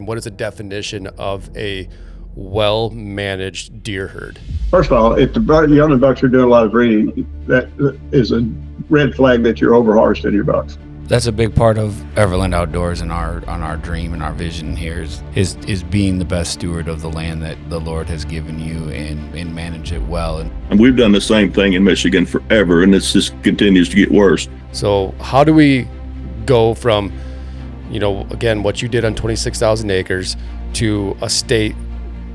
what is the definition of a well-managed deer herd? First of all, if the young bucks are doing a lot of breeding, that is a red flag that you're over-harvesting your bucks. That's a big part of Everland Outdoors and our dream and our vision here is being the best steward of the land that the Lord has given you and manage it well. And we've done the same thing in Michigan forever, and this just continues to get worse. So how do we go from, again, what you did on 26,000 acres to a state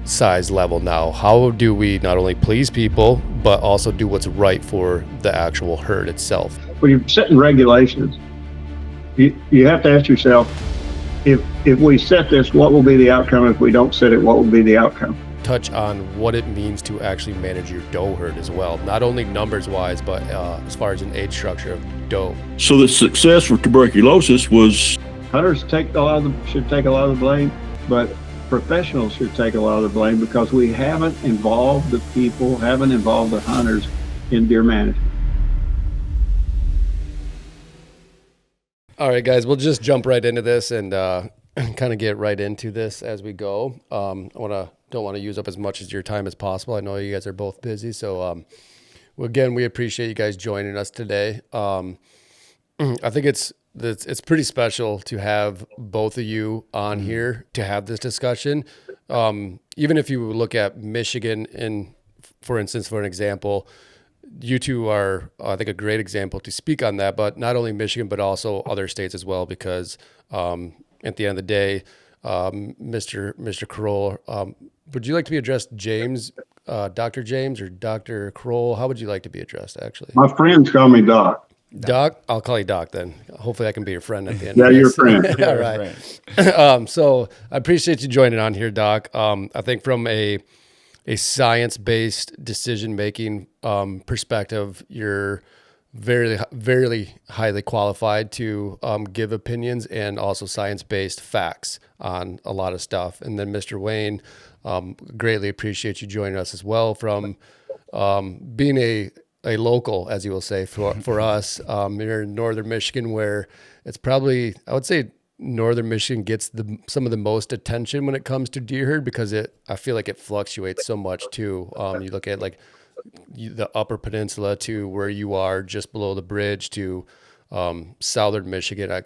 size level now? How do we not only please people, but also do what's right for the actual herd itself? When you're setting regulations, you have to ask yourself, if we set this, what will be the outcome? If we don't set it, what will be the outcome? Touch on what it means to actually manage your doe herd as well, not only numbers wise, but as far as an age structure of doe. So the success for tuberculosis was... Hunters should take a lot of the blame, but professionals should take a lot of the blame because we haven't involved the people, haven't involved the hunters in deer management. All right, guys, we'll just jump right into this and kind of get right into this as we go. Don't want to use up as much of your time as possible. I know you guys are both busy, so again, we appreciate you guys joining us today. I think it's pretty special to have both of you on here to have this discussion. Even if you look at Michigan, for instance, for an example, you two are, I think, a great example to speak on that, but not only Michigan, but also other states as well, because at the end of the day, Mr. Kroll, would you like to be addressed James, Dr. James, or Dr. Kroll? How would you like to be addressed, actually? My friends call me Doc. Doc? I'll call you Doc then. Hopefully I can be your friend at the end of this. Yeah, you're a friend. All right. So I appreciate you joining on here, Doc. I think from a science-based decision-making perspective, you're very, very highly qualified to give opinions and also science-based facts on a lot of stuff. And then Mr. Wayne, greatly appreciate you joining us as well from being a local, as you will say, for us. You're in northern Michigan, where it's probably, I would say, northern Michigan gets some of the most attention when it comes to deer herd, because I feel like it fluctuates so much too. You look at like the upper peninsula to where you are just below the bridge to southern Michigan.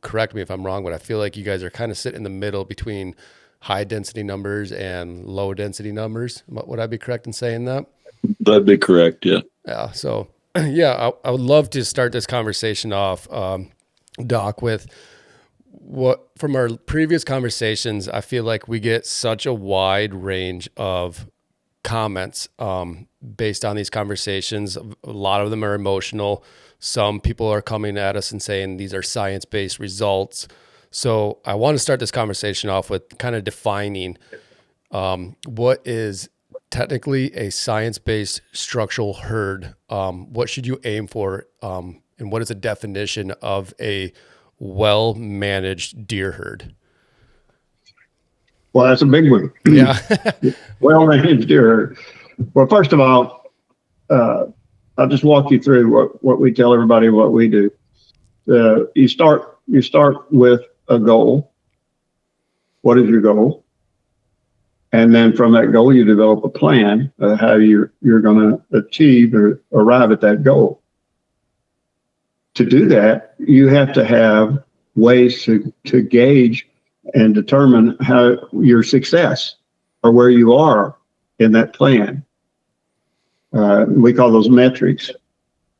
Correct me if I'm wrong, but I feel like you guys are kind of sitting in the middle between high density numbers and low density numbers. Would I be correct in saying that? That'd be correct. Yeah. Yeah. So yeah, I would love to start this conversation off, Doc, with what from our previous conversations. I feel like we get such a wide range of comments based on these conversations. A lot of them are emotional. Some people are coming at us and saying these are science-based results. So I want to start this conversation off with kind of defining what is technically a science-based structural herd. What should you aim for? And what is the definition of a well-managed deer herd? Well, that's a big one. Yeah. Well-managed deer herd. Well, first of all, I'll just walk you through what we tell everybody what we do. You start with a goal. What is your goal? And then from that goal, you develop a plan of how you're going to achieve or arrive at that goal. To do that, you have to have ways to gauge and determine how your success or where you are in that plan. We call those metrics.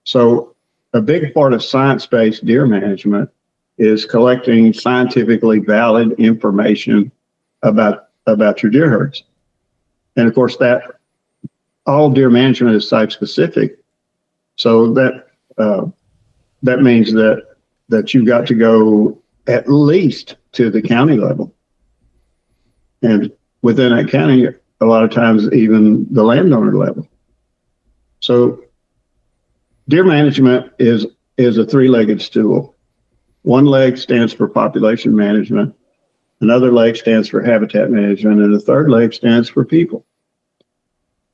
So a big part of science-based deer management is collecting scientifically valid information about your deer herds. And of course, that all deer management is site specific. So that means that you've got to go at least to the county level. And within that county, a lot of times even the landowner level. So deer management is a three-legged stool. One leg stands for population management, another leg stands for habitat management, and the third leg stands for people.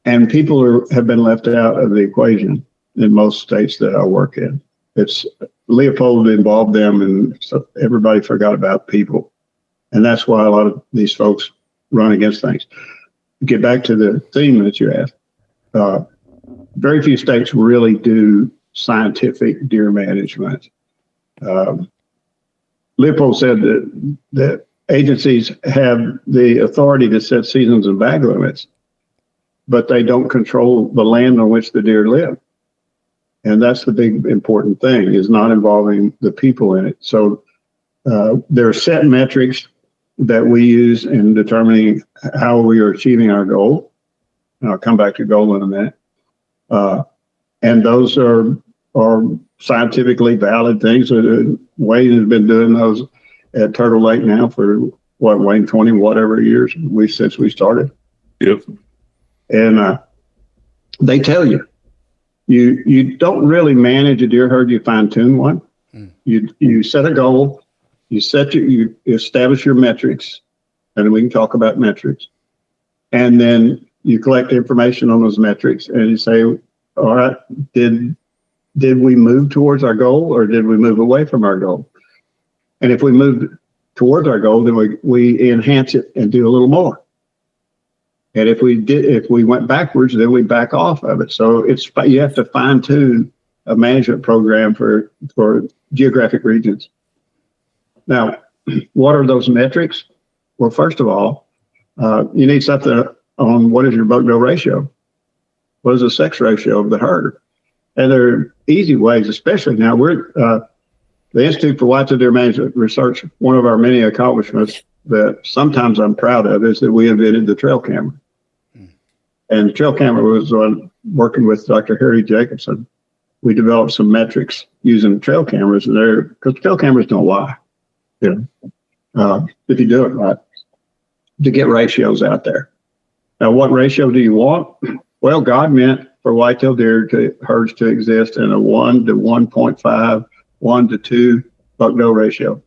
And people have been left out of the equation in most states that I work in. It's Leopold involved them, and so everybody forgot about people. And that's why a lot of these folks run against things. Get back to the theme that you asked. Very few states really do scientific deer management. Leopold said that agencies have the authority to set seasons and bag limits, but they don't control the land on which the deer live. And that's the big important thing, is not involving the people in it. So there are set metrics that we use in determining how we are achieving our goal. And I'll come back to goal in a minute. And those are scientifically valid things. Wayne has been doing those at Turtle Lake now for Wayne, 20 whatever years since we started. Yep. And they tell you don't really manage a deer herd, you fine tune one. You set a goal, you establish your metrics, and we can talk about metrics. And then you collect information on those metrics and you say, all right, did we move towards our goal or did we move away from our goal? And if we moved towards our goal, then we enhance it and do a little more. And if we went backwards, then we back off of it. So you have to fine tune a management program for geographic regions. Now, what are those metrics? Well, first of all, you need something on what is your buck-to-doe ratio? What is the sex ratio of the herd? And there are easy ways, especially now. We're the Institute for Whitetail Deer Management Research. One of our many accomplishments that sometimes I'm proud of is that we invented the trail camera. And the trail camera was on working with Dr. Harry Jacobson. We developed some metrics using trail cameras, and because trail cameras don't lie, if you do it right, to get ratios out there. Now, what ratio do you want? Well, God meant for whitetail deer herds to exist in a 1 to 1.5, 1 to 2 buck-to-doe ratio.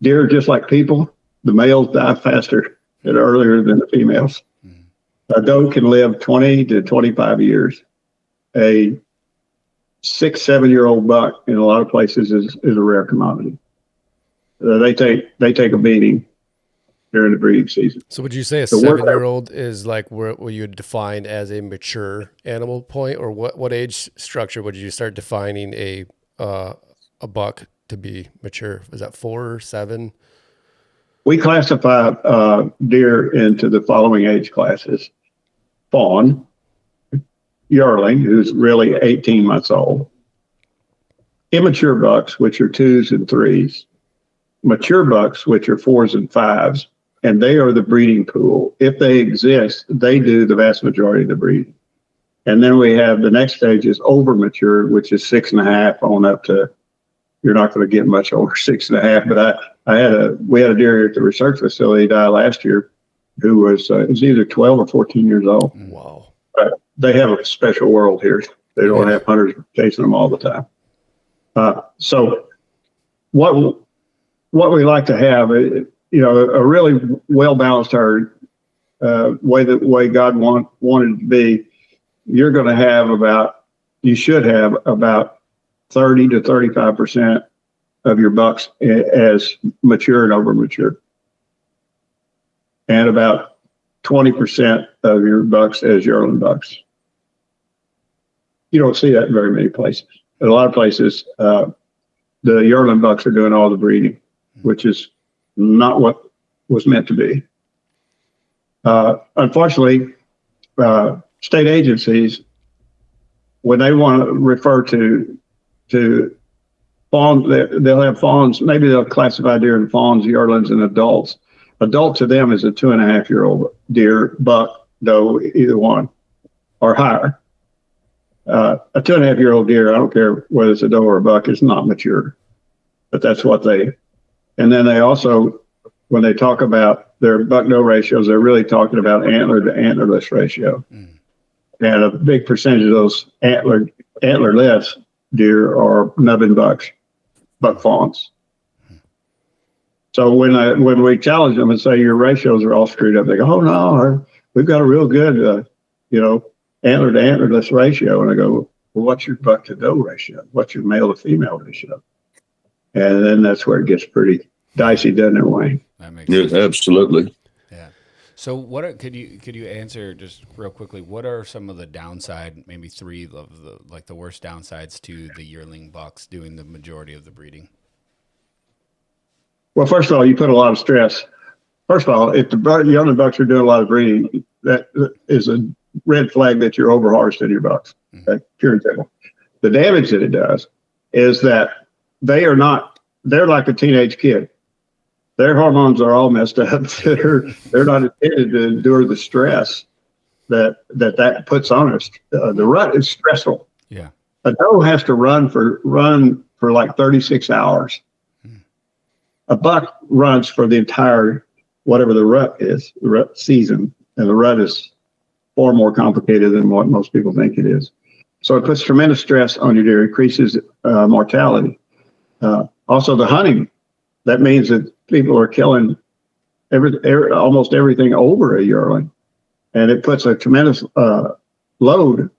Deer are just like people. The males die faster and earlier than the females. A doe can live 20 to 25 years. A 6-7-year-old buck in a lot of places is a rare commodity. They take a beating during the breeding season. So would you say a 7-year-old is like what you would define as a mature animal point, or what age structure would you start defining a buck to be mature? Was that 4 or 7? We classify deer into the following age classes: fawn, yearling, who's really 18 months old, immature bucks, which are 2s and 3s, mature bucks, which are 4s and 5s, and they are the breeding pool. If they exist, they do the vast majority of the breeding. And then we have the next stage is over mature, which is 6.5 on up to, you're not going to get much over 6.5. But we had a deer here at the research facility die last year who was either 12 or 14 years old. Wow. They have a special world here. They don't have hunters chasing them all the time. So what we like to have, a really well-balanced herd, way God wanted it to be. You're going to have you should have about 30 to 35% of your bucks as mature and over mature, and about 20% of your bucks as yearling bucks. You don't see that in very many places. In a lot of places, the yearling bucks are doing all the breeding, which is not what was meant to be. Unfortunately, state agencies, when they want to refer to fawns, they'll have fawns. Maybe they'll classify deer in fawns, yearlings, and adults. Adult to them is a 2.5-year-old deer, buck, doe, either one, or higher. A 2.5-year-old deer, I don't care whether it's a doe or a buck, is not mature. But that's what and then they also, when they talk about their buck-doe ratios, they're really talking about antler to antlerless ratio. And a big percentage of those antlerless deer are nubbin bucks, buck fawns. So when we challenge them and say your ratios are all screwed up, they go, "Oh no, we've got a real good, antler to antlerless ratio." And I go, "Well, what's your buck to doe ratio? What's your male to female ratio?" And then that's where it gets pretty dicey, doesn't it, Wayne? That makes Yeah, sense. absolutely. Yeah. So could you answer just real quickly? What are some of the downside, maybe three of the worst downsides to the yearling bucks doing the majority of the breeding? Well, first of all, you put a lot of stress. First of all, if the young bucks are doing a lot of breeding, that is a red flag that you're over harvesting your bucks. Okay, pure and simple. The damage that it does is that they're like a teenage kid. Their hormones are all messed up. They're not intended to endure the stress that puts on us. The rut is stressful. Yeah. A doe has to run for like 36 hours. A buck runs for the entire, whatever the rut is, the rut season. And the rut is far more complicated than what most people think it is. So it puts tremendous stress on your deer, increases mortality. Also the hunting, that means that people are killing almost everything over a yearling. And it puts a tremendous load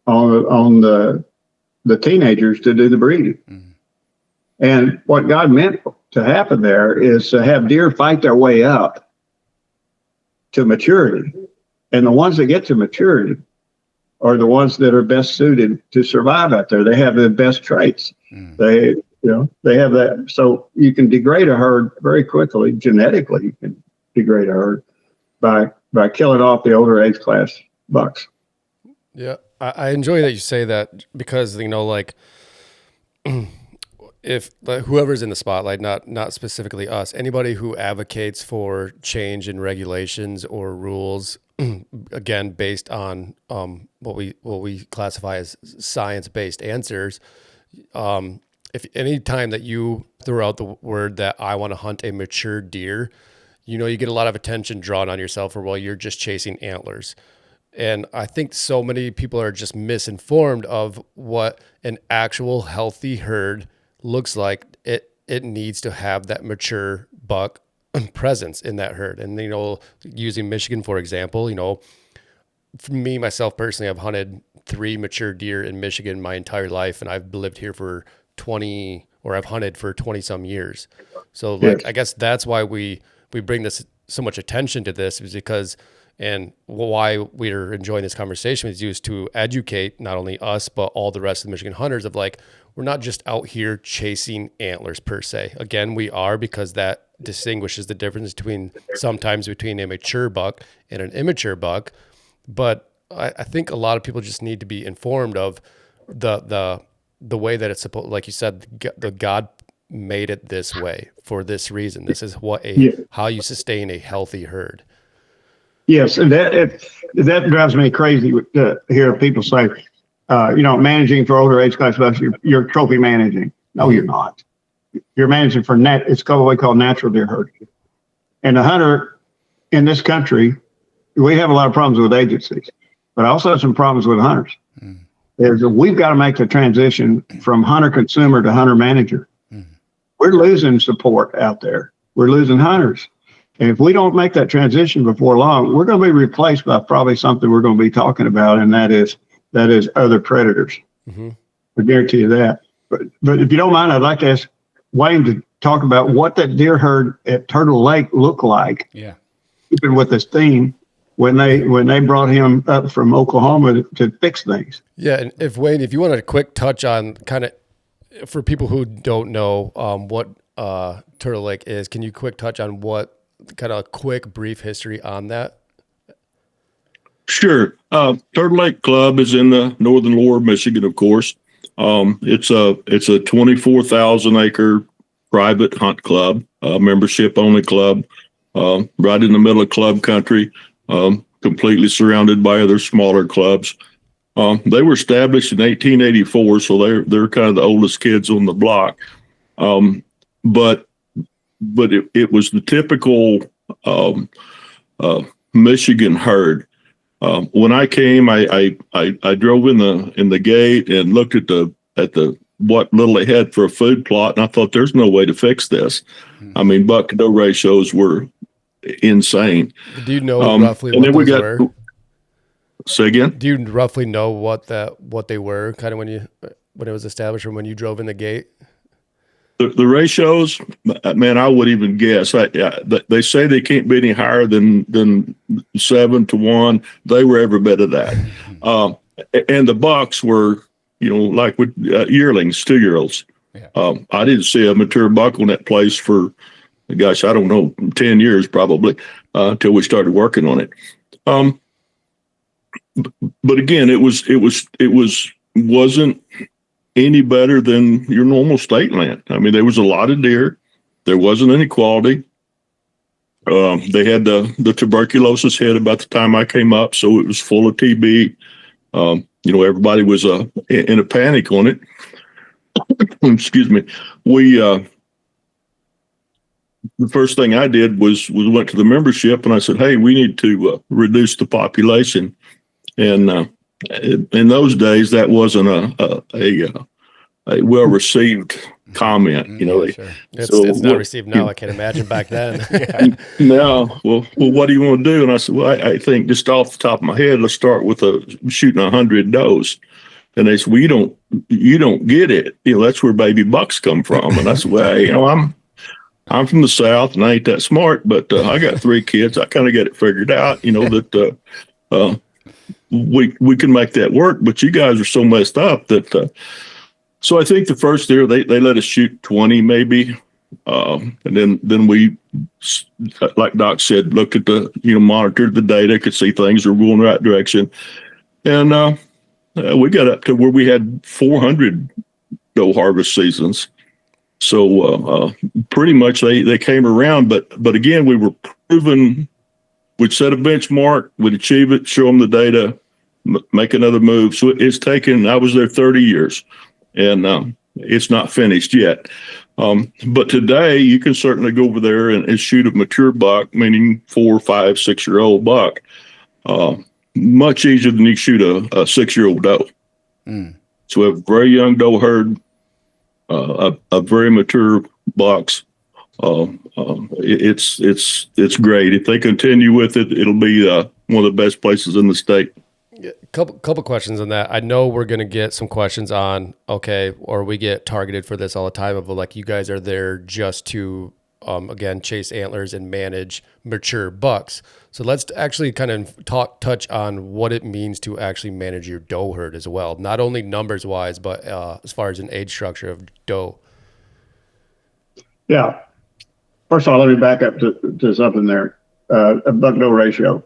on the teenagers to do the breeding. Mm-hmm. And what God meant to happen there is to have deer fight their way up to maturity. And the ones that get to maturity are the ones that are best suited to survive out there. They have the best traits. Mm. They have that. So you can degrade a herd very quickly. Genetically, you can degrade a herd by killing off the older age class bucks. Yeah. I enjoy that you say that because, if whoever's in the spotlight, not specifically us, anybody who advocates for change in regulations or rules, again, based on what we classify as science-based answers, if any time that you throw out the word that I want to hunt a mature deer, you get a lot of attention drawn on yourself, or you're just chasing antlers. And I think so many people are just misinformed of what an actual healthy herd looks like. It needs to have that mature buck presence in that herd. And using Michigan for example, for me myself personally, I've hunted 3 mature deer in Michigan my entire life, and I've lived here for I've hunted for 20 some years. So yes. I guess that's why we bring this so much attention to this, is because, and why we're enjoying this conversation with you, is to educate not only us but all the rest of the Michigan hunters of we're not just out here chasing antlers per se. Again, we are, because that distinguishes the difference sometimes between a mature buck and an immature buck. But I think a lot of people just need to be informed of the way that it's supposed, like you said, the God made it this way for this reason. This is how you sustain a healthy herd. Yes, and that drives me crazy to hear people say, managing for older age class bucks, you're trophy managing. No, you're not. You're managing for it's what we call natural deer herding. And the hunter in this country, we have a lot of problems with agencies, but I also have some problems with hunters. We've got to make the transition from hunter consumer to hunter manager. We're losing support out there. We're losing hunters. And if we don't make that transition before long, we're going to be replaced by probably something we're going to be talking about, and that is other predators. Mm-hmm. I guarantee you that. But if you don't mind, I'd like to ask Wayne to talk about what that deer herd at Turtle Lake looked like. Yeah. Keeping with this theme, when they brought him up from Oklahoma to fix things. Yeah, and if you want a quick touch on kind of, for people who don't know what Turtle Lake is, can you quick touch on what kind of quick brief history on that? Sure. Turtle Lake Club is in the northern lower of Michigan, of course. It's a 24,000 acre private hunt club, membership only club, right in the middle of club country, completely surrounded by other smaller clubs. They were established in 1884, so they're kind of the oldest kids on the block. But it was the typical Michigan herd. When I came, I drove in the gate and looked at the what little they had for a food plot, and I thought, there's no way to fix this. I mean, buck-to-doe ratios were insane. Do you know roughly what those were? Say again? Do you roughly know what they were kind of when it was established, or when you drove in the gate? The ratios, man, I would even guess. They say they can't be any higher than 7-1. They were every bit of that. And the bucks were, like with yearlings, 2-year-olds. Yeah. I didn't see a mature buck on that place for, gosh, I don't know, 10 years probably, until we started working on it. But again, it wasn't any better than your normal state land. I mean, there was a lot of deer. There wasn't any quality. They had the tuberculosis hit about the time I came up, so it was full of TB. Everybody was in a panic on it. Excuse me. The first thing I did was went to the membership and I said, hey, we need to reduce the population. And in those days, that wasn't a well-received comment. Sure. It's not received now. I can't imagine back then. No. Well, what do you want to do? And I said, well, I think just off the top of my head, let's start with shooting 100 does. And they said, well, you don't get it. That's where baby bucks come from. And I said, well, I'm from the South and I ain't that smart, but I got 3 kids. I kind of got it figured out, that we can make that work. But you guys are so messed up that. So I think the first year they let us shoot 20 maybe, and then we, like Doc said, looked at monitored the data, could see things were going the right direction, and we got up to where we had 400 doe harvest seasons. So pretty much they came around, but again we were proven. We'd set a benchmark, we'd achieve it, show them the data, make another move. So it's taken. I was there 30 years. And it's not finished yet. But today you can certainly go over there and shoot a mature buck, meaning 4, 5, 6-year-old buck, much easier than you shoot a 6-year-old doe. So we have a very young doe herd, a very mature bucks. It's great. If they continue with it, it'll be one of the best places in the state. Couple questions on that. I know we're going to get some questions on, or we get targeted for this all the time of like, you guys are there just to, again, chase antlers and manage mature bucks. So let's actually kind of touch on what it means to actually manage your doe herd as well. Not only numbers wise, but as far as an age structure of doe. Yeah. First of all, let me back up to something there. A buck-doe ratio.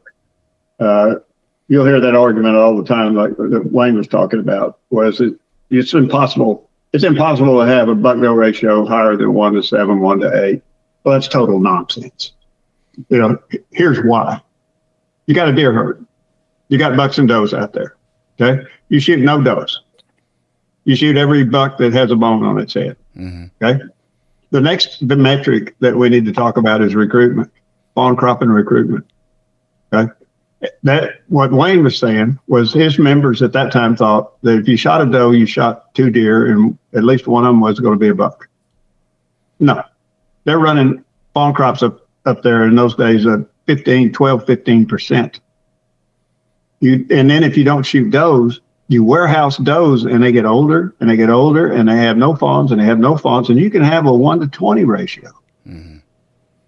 You'll hear that argument all the time, like that Wayne was talking about. It's impossible. It's impossible to have a buck-doe ratio higher than 1-7, 1-8. Well, that's total nonsense. Here's why. You got a deer herd. You got bucks and does out there. Okay, you shoot no does. You shoot every buck that has a bone on its head. Mm-hmm. Okay. The metric that we need to talk about is recruitment, fawn cropping recruitment. Okay. That what Wayne was saying was his members at that time thought that if you shot a doe, you shot 2 deer, and at least one of them was going to be a buck. No, they're running fawn crops up there in those days of 15%. And then if you don't shoot does, you warehouse does, and they get older and they get older, and they have no fawns and they have no fawns, and you can have a 1-20 ratio. Mm-hmm.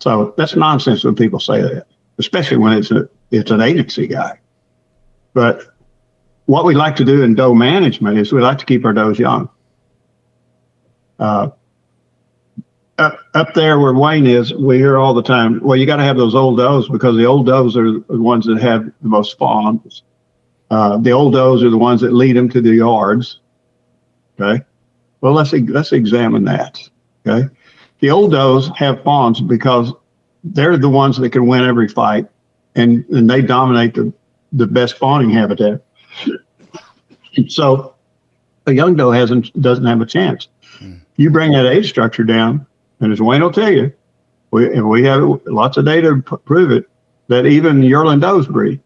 So that's nonsense when people say that, especially when it's an agency guy. But what we like to do in doe management is we like to keep our does young. Up there where Wayne is, we hear all the time, well, you got to have those old does because the old does are the ones that have the most fawns. The old does are the ones that lead them to the yards. Okay. Well, let's examine that. Okay. The old does have fawns because they're the ones that can win every fight, and they dominate the best fawning habitat. So a young doe doesn't have a chance. You bring that age structure down, and as Wayne will tell you, we have lots of data to prove it, that even yearling does breed.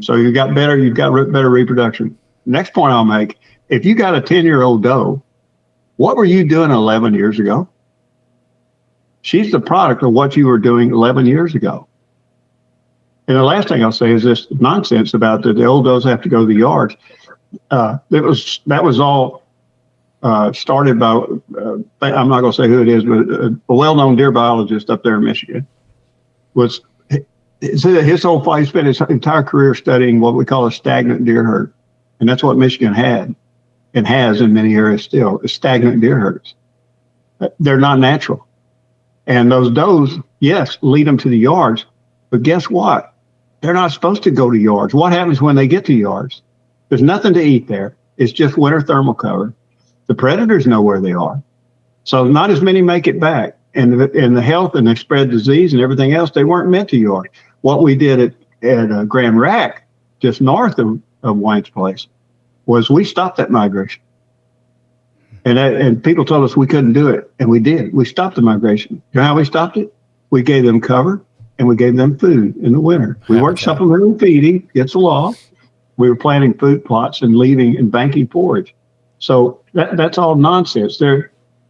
So you've got better reproduction. Next point I'll make, if you got a 10-year-old doe, what were you doing 11 years ago? She's the product of what you were doing 11 years ago. And the last thing I'll say is this nonsense about the old does have to go to the yards. That was all started by, I'm not going to say who it is, but a well-known deer biologist up there in Michigan. His whole fight, he spent his entire career studying what we call a stagnant deer herd. And that's what Michigan had and has in many areas still, is stagnant deer herds. They're not natural. And those does, yes, lead them to the yards. But guess what? They're not supposed to go to yards. What happens when they get to yards? There's nothing to eat there. It's just winter thermal cover. The predators know where they are. So not as many make it back. And the health, and they spread disease and everything else, they weren't meant to yard. What we did at Grand Rack, just north of Wayne's place, was we stopped that migration. And people told us we couldn't do it. And we did. We stopped the migration. You know how we stopped it? We gave them cover and we gave them food in the winter. We weren't supplemental feeding, it's the law. We were planting food plots and leaving and banking forage. So that's all nonsense. I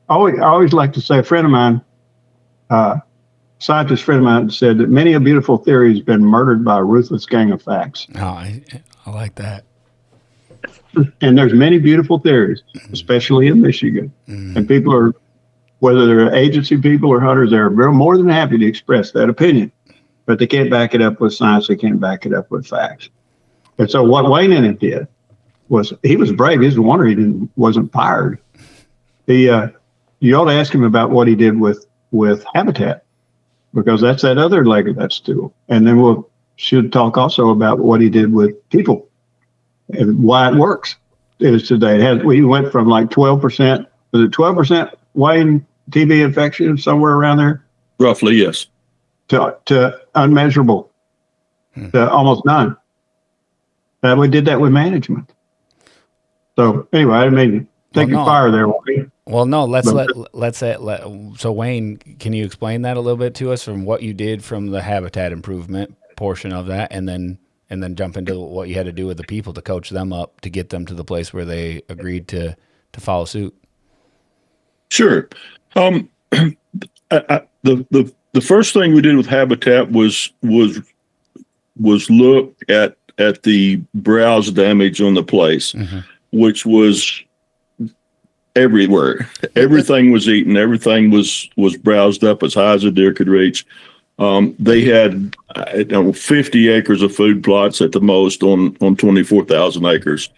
always like to say, a friend of mine, scientist friend of mine, said that many a beautiful theory has been murdered by a ruthless gang of facts. Oh, I like that. And there's many beautiful theories, especially in Michigan. And people are, whether they're agency people or hunters, they're more than happy to express that opinion. But they can't back it up with science. They can't back it up with facts. And so what Wayne and it did was, he was brave. He's the wonder he wasn't fired. You ought to ask him about what he did with habitat, because that's that other leg of that stool. And then we should talk also about what he did with people and why it works is today. We went from like 12%, was it 12% Wayne TB infection, somewhere around there? Roughly, yes. To unmeasurable, to almost none. And we did that with management. So anyway, I mean, taking fire there. Well, no, let's say, so Wayne, can you explain that a little bit to us, from what you did from the habitat improvement portion of that, and then jump into what you had to do with the people to coach them up to get them to the place where they agreed to follow suit? Sure. The first thing we did with habitat was look at the browse damage on the place, which was everywhere. Everything was eaten. Everything was browsed up as high as a deer could reach. They had 50 acres of food plots at the most on 24,000 acres.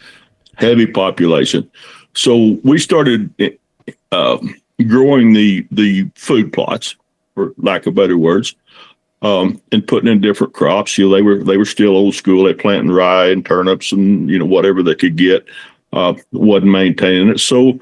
Heavy population. So we started growing the food plots, for lack of better words, and putting in different crops. They were still old school. They planting rye and turnips and whatever they could get. Wasn't maintaining it. So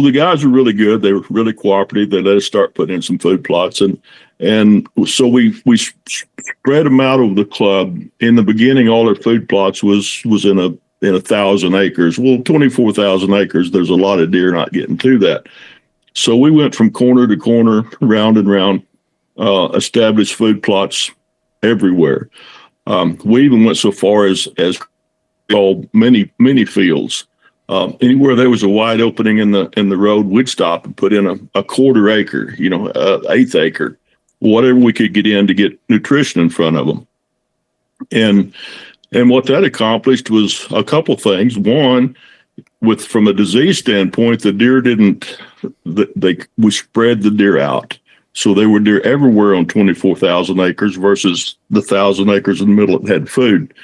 the guys were really good. They were really cooperative. They let us start putting in some food plots, and so we spread them out over the club. In the beginning, all our food plots was in 1,000 acres. Well, 24,000 acres. There's a lot of deer not getting to that. So we went from corner to corner, round and round, established food plots everywhere. We even went so far as called mini fields. Anywhere there was a wide opening in the road, we'd stop and put in a quarter acre, eighth acre, whatever we could get in to get nutrition in front of them. And what that accomplished was a couple things. One, from a disease standpoint, the deer we spread the deer out. So there were deer everywhere on 24,000 acres versus the 1,000 acres in the middle that had food.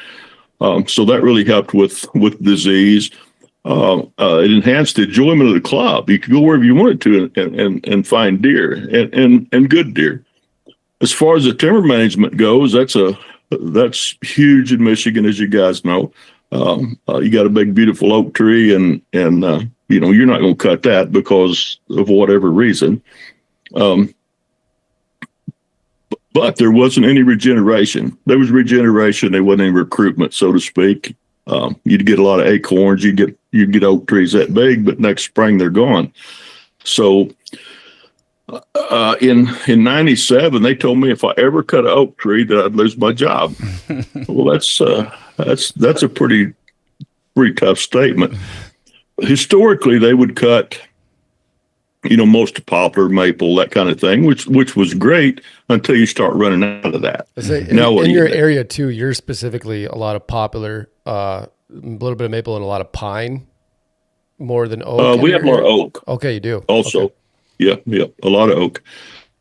So that really helped with disease. It enhanced the enjoyment of the club. You could go wherever you wanted to and find deer and good deer. As far as the timber management goes, that's huge in Michigan, as you guys know. You got a big, beautiful oak tree, and you're not going to cut that because of whatever reason. But there wasn't any regeneration. There was regeneration. There wasn't any recruitment, so to speak. You'd get a lot of acorns. You'd get oak trees that big, but next spring they're gone. So in 97, they told me if I ever cut an oak tree that I'd lose my job. Well, that's a pretty tough statement. Historically, they would cut, most poplar, maple, that kind of thing, which was great until you start running out of that. In your area too, you're specifically a lot of poplar, a little bit of maple, and a lot of pine. more than oak? We have more oak Okay, you do. also. Okay. Yeah, a lot of oak.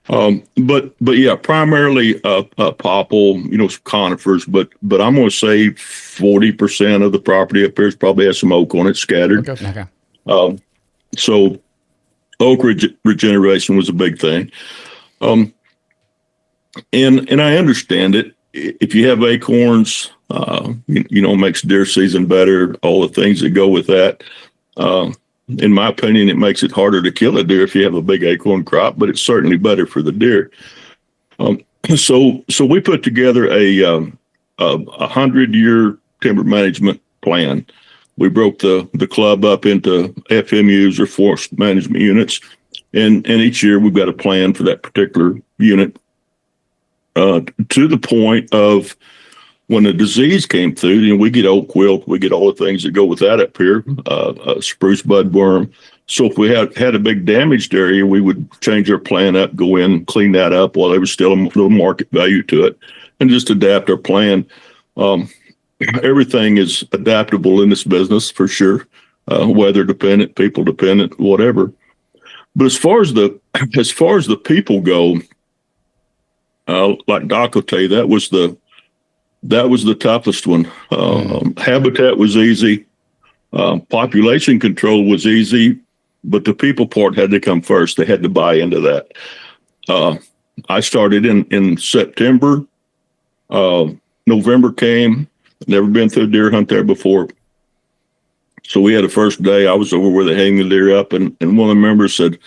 But yeah, primarily popple, conifers. But I'm going to say 40% of the property up here probably has some oak on it scattered. Okay. So oak regeneration was a big thing. And I understand it. If you have acorns, makes deer season better, all the things that go with that. In my opinion, it makes it harder to kill a deer if you have a big acorn crop, but it's certainly better for the deer. So we put together a 100-year timber management plan. We broke the club up into FMUs, or forest management units, and each year we've got a plan for that particular unit. To the point of when the disease came through, we get oak wilt, we get all the things that go with that up here, spruce budworm. So if we had a big damaged area, we would change our plan up, go in, clean that up while there was still a little market value to it, and just adapt our plan. Everything is adaptable in this business for sure, weather dependent, people dependent, whatever. But as far as the people go, like Doc will tell you, that was the toughest one. Habitat was easy. Population control was easy, but the people part had to come first. They had to buy into that. I started in September. November came. Never been through a deer hunt there before. So we had a first day. I was over where they hang the deer up, and one of the members said,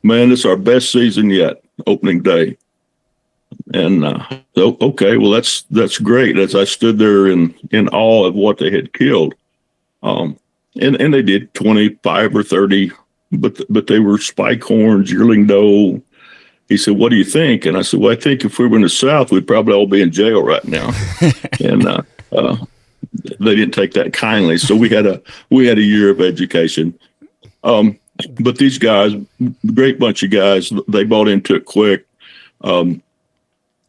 "Man, this is our best season yet, opening day." And so, okay, well, that's great. As I stood there in awe of what they had killed, and they did 25 or 30, but they were spike horns, yearling doe. He said, "What do you think?" And I said, "Well, I think if we were in the South, we'd probably all be in jail right now." And they didn't take that kindly. So we had a year of education. But these guys, great bunch of guys, they bought into it quick. And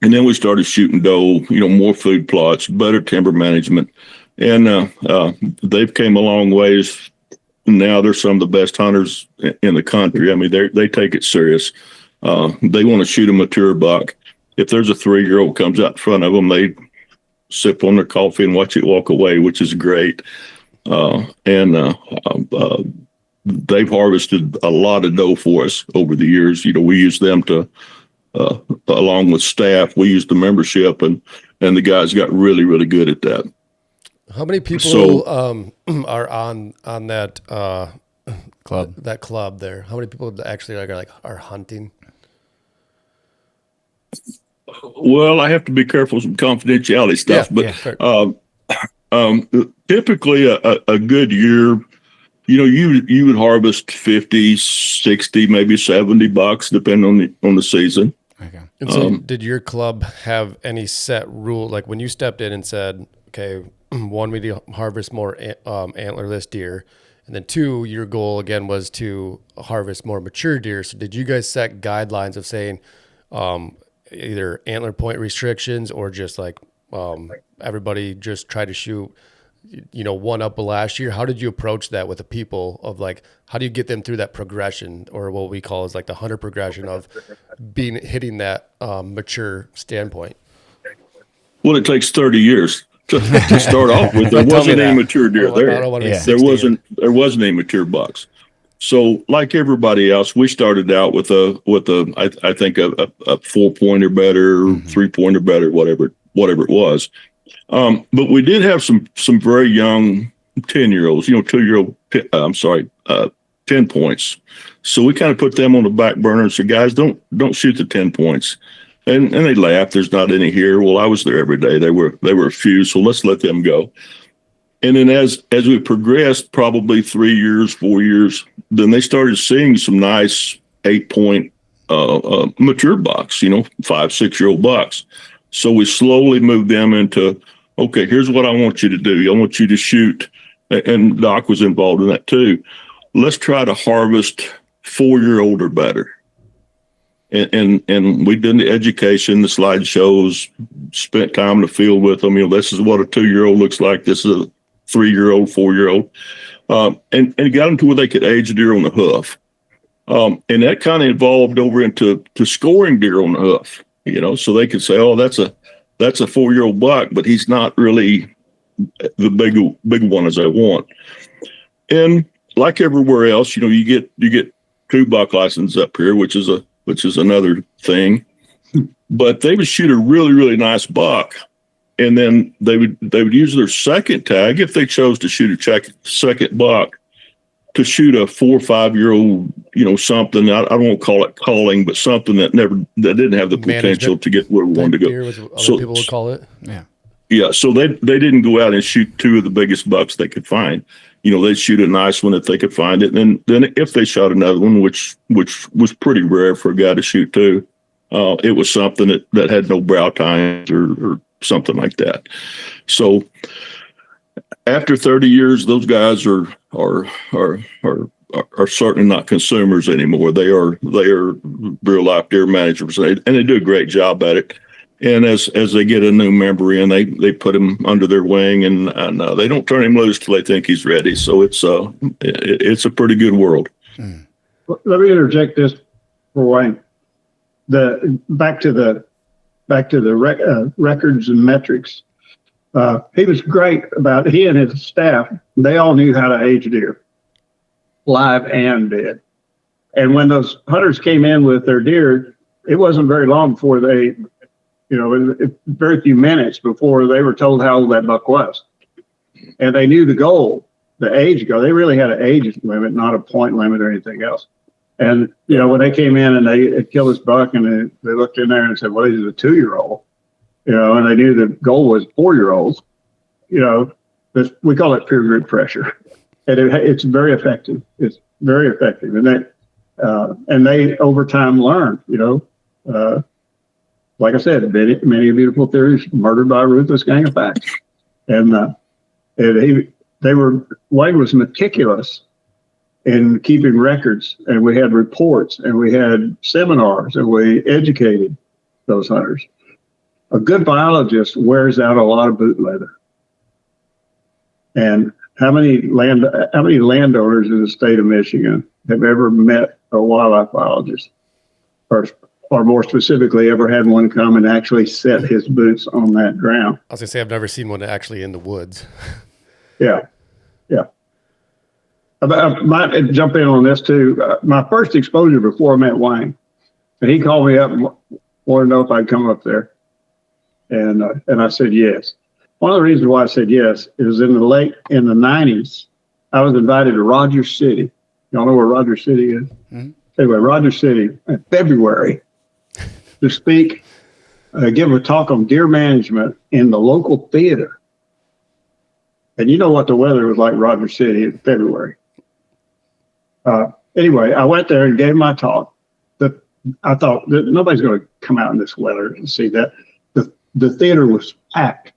then we started shooting doe, more food plots, better timber management. And they've came a long ways. Now they're some of the best hunters in the country. I mean, they take it serious. They want to shoot a mature buck. If there's a 3-year-old comes out in front of them, they sip on their coffee and watch it walk away, which is great. They've harvested a lot of doe for us over the years. We use them to, along with staff, we use the membership, and the guys got really, really good at that. How many people are on that Club? That club there? How many people actually are hunting? Well, I have to be careful with some confidentiality stuff, typically a good year, you would harvest 50, 60, maybe 70 bucks, depending on the season. Okay. And so did your club have any set rule? Like when you stepped in and said, okay, 1, we need to harvest more antlerless deer. And then 2, your goal again was to harvest more mature deer. So did you guys set guidelines of saying, either antler point restrictions or just everybody just try to shoot, one up last year? How did you approach that with the people of how do you get them through that progression, or what we call is the hunter progression of hitting that mature standpoint? Well, it takes 30 years to start off with. There wasn't any mature deer there. There wasn't any mature bucks. So like everybody else, we started out with a 4-point or better, 3-point or better, whatever it was. But we did have some very young 10-year-olds, 2-year-old, 10 points. So we kind of put them on the back burner and said, guys, don't shoot the 10 points. And they laughed. There's not any here. Well, I was there every day. They were a few, so let's let them go. And then as we progressed, probably 3 years, 4 years, then they started seeing some nice 8-point mature bucks, 5-6-year-old bucks. So we slowly moved them into, okay, here's what I want you to do. I want you to shoot, and Doc was involved in that too. Let's try to harvest 4-year-old or better. And we did the education, the slideshows, spent time in the field with them. This is what a 2-year-old looks like. This is a 3-year-old, 4-year-old. and got them to where they could age a deer on the hoof. And that kind of evolved over into scoring deer on the hoof, so they could say, oh, that's a 4-year-old buck, but he's not really the big one as I want. And like everywhere else, you get 2 buck licenses up here, which is another thing. But they would shoot a really, really nice buck, and then they would use their second tag if they chose to shoot a second buck to shoot a 4 or 5-year-old, something. I don't want to call it calling, but something that didn't have the potential to get where we wanted to go. So people would call it. Yeah. So they didn't go out and shoot 2 of the biggest bucks they could find. They'd shoot a nice one if they could find it. And then if they shot another one, which was pretty rare for a guy to shoot 2, it was something that had no brow tines or something like that. So after 30 years, those guys are certainly not consumers anymore. They are real life deer managers, and they do a great job at it. And as they get a new member in, they put him under their wing, and they don't turn him loose till they think he's ready. So it's a pretty good world. Let me interject this for Wayne. Back to the records and metrics. He was great about, he and his staff, they all knew how to age deer, live and dead. And when those hunters came in with their deer, it wasn't very long before they, very few minutes before they were told how old that buck was. And they knew the goal, the age goal. They really had an age limit, not a point limit or anything else. And, when they came in and they killed this buck, and they looked in there and said, well, he's a 2-year-old, and they knew the goal was 4-year-olds, we call it peer group pressure. And it's very effective. It's very effective. And they over time learn, like I said, many beautiful theories murdered by a ruthless gang of facts. And Wayne was meticulous in keeping records, and we had reports, and we had seminars, and we educated those hunters. A good biologist wears out a lot of boot leather. And how many landowners in the state of Michigan have ever met a wildlife biologist, or more specifically, ever had one come and actually set his boots on that ground? I was gonna say, I've never seen one actually in the woods. Yeah. I might jump in on this too. My first exposure before I met Wayne, and he called me up and wanted to know if I'd come up there, and I said yes. One of the reasons why I said yes is in the 90s, I was invited to Rogers City. Y'all know where Rogers City is? Mm-hmm. Anyway, Rogers City in February to speak, give a talk on deer management in the local theater. And you know what the weather was like in Rogers City in February. Anyway, I went there and gave my talk. I thought that nobody's going to come out in this weather and see that. The theater was packed.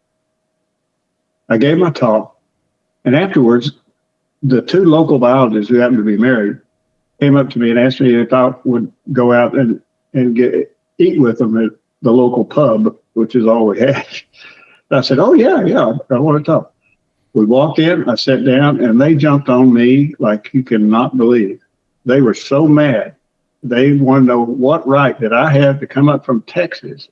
I gave my talk, and afterwards, the 2 local biologists who happened to be married came up to me and asked me if I would go out and eat with them at the local pub, which is all we had. I said, oh, yeah, I want to talk. We walked in, I sat down, and they jumped on me like you cannot believe. They were so mad. They wanted to know what right did I have to come up from Texas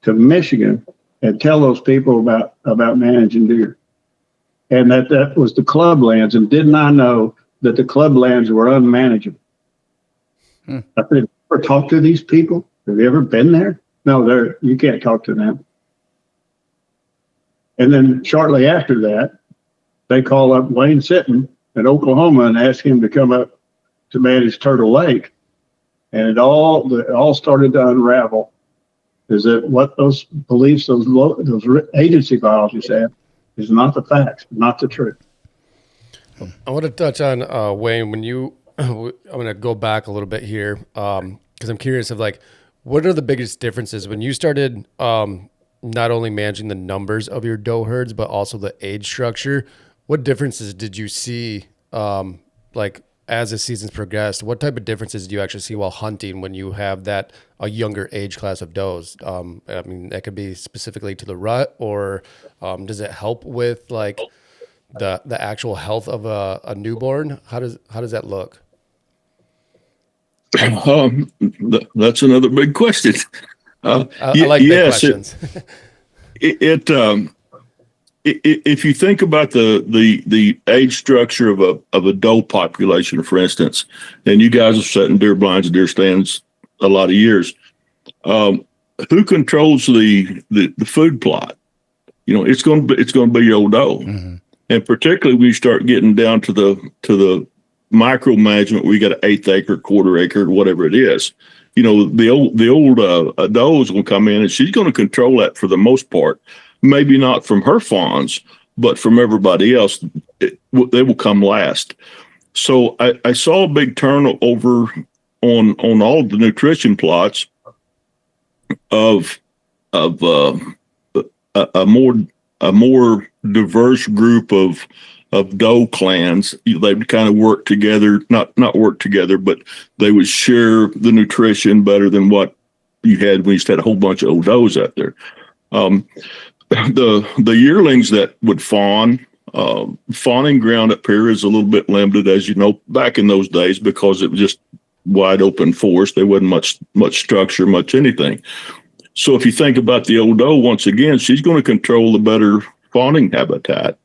to Michigan and tell those people about managing deer. And that was the club lands. And didn't I know that the club lands were unmanageable? I said, ever talk to these people? Have you ever been there? No, you can't talk to them. And then shortly after that, they call up Wayne Sitton in Oklahoma and ask him to come up to manage Turtle Lake. And it all started to unravel. Is that what those beliefs, those agency biologists have, is not the facts, not the truth. I want to touch on Wayne. I'm going to go back a little bit here because I'm curious of what are the biggest differences when you started not only managing the numbers of your doe herds but also the age structure? What differences did you see as the seasons progressed? What type of differences do you actually see while hunting when you have a younger age class of does? That could be specifically to the rut, or does it help with the actual health of a newborn? How does that look? That's another big question. I like big Yes, questions. if you think about the age structure of a doe population, for instance, and you guys have sat in deer blinds and deer stands a lot of years, who controls the food plot? It's going to be your old doe, and particularly when you start getting down to the micromanagement, where you got an 1/8 acre, 1/4 acre, whatever it is. The old doe is going to come in, and she's going to control that for the most part. Maybe not from her fawns, but from everybody else. They will come last. So I saw a big turnover on all the nutrition plots of a more diverse group of doe clans. They would kind of work together, not work together, but they would share the nutrition better than what you had when you just had a whole bunch of old does out there. The yearlings that would fawn, fawning ground up here is a little bit limited, as you know, back in those days, because it was just wide open forest. There wasn't much structure, much anything. So if you think about the old doe, once again, she's going to control the better fawning habitat,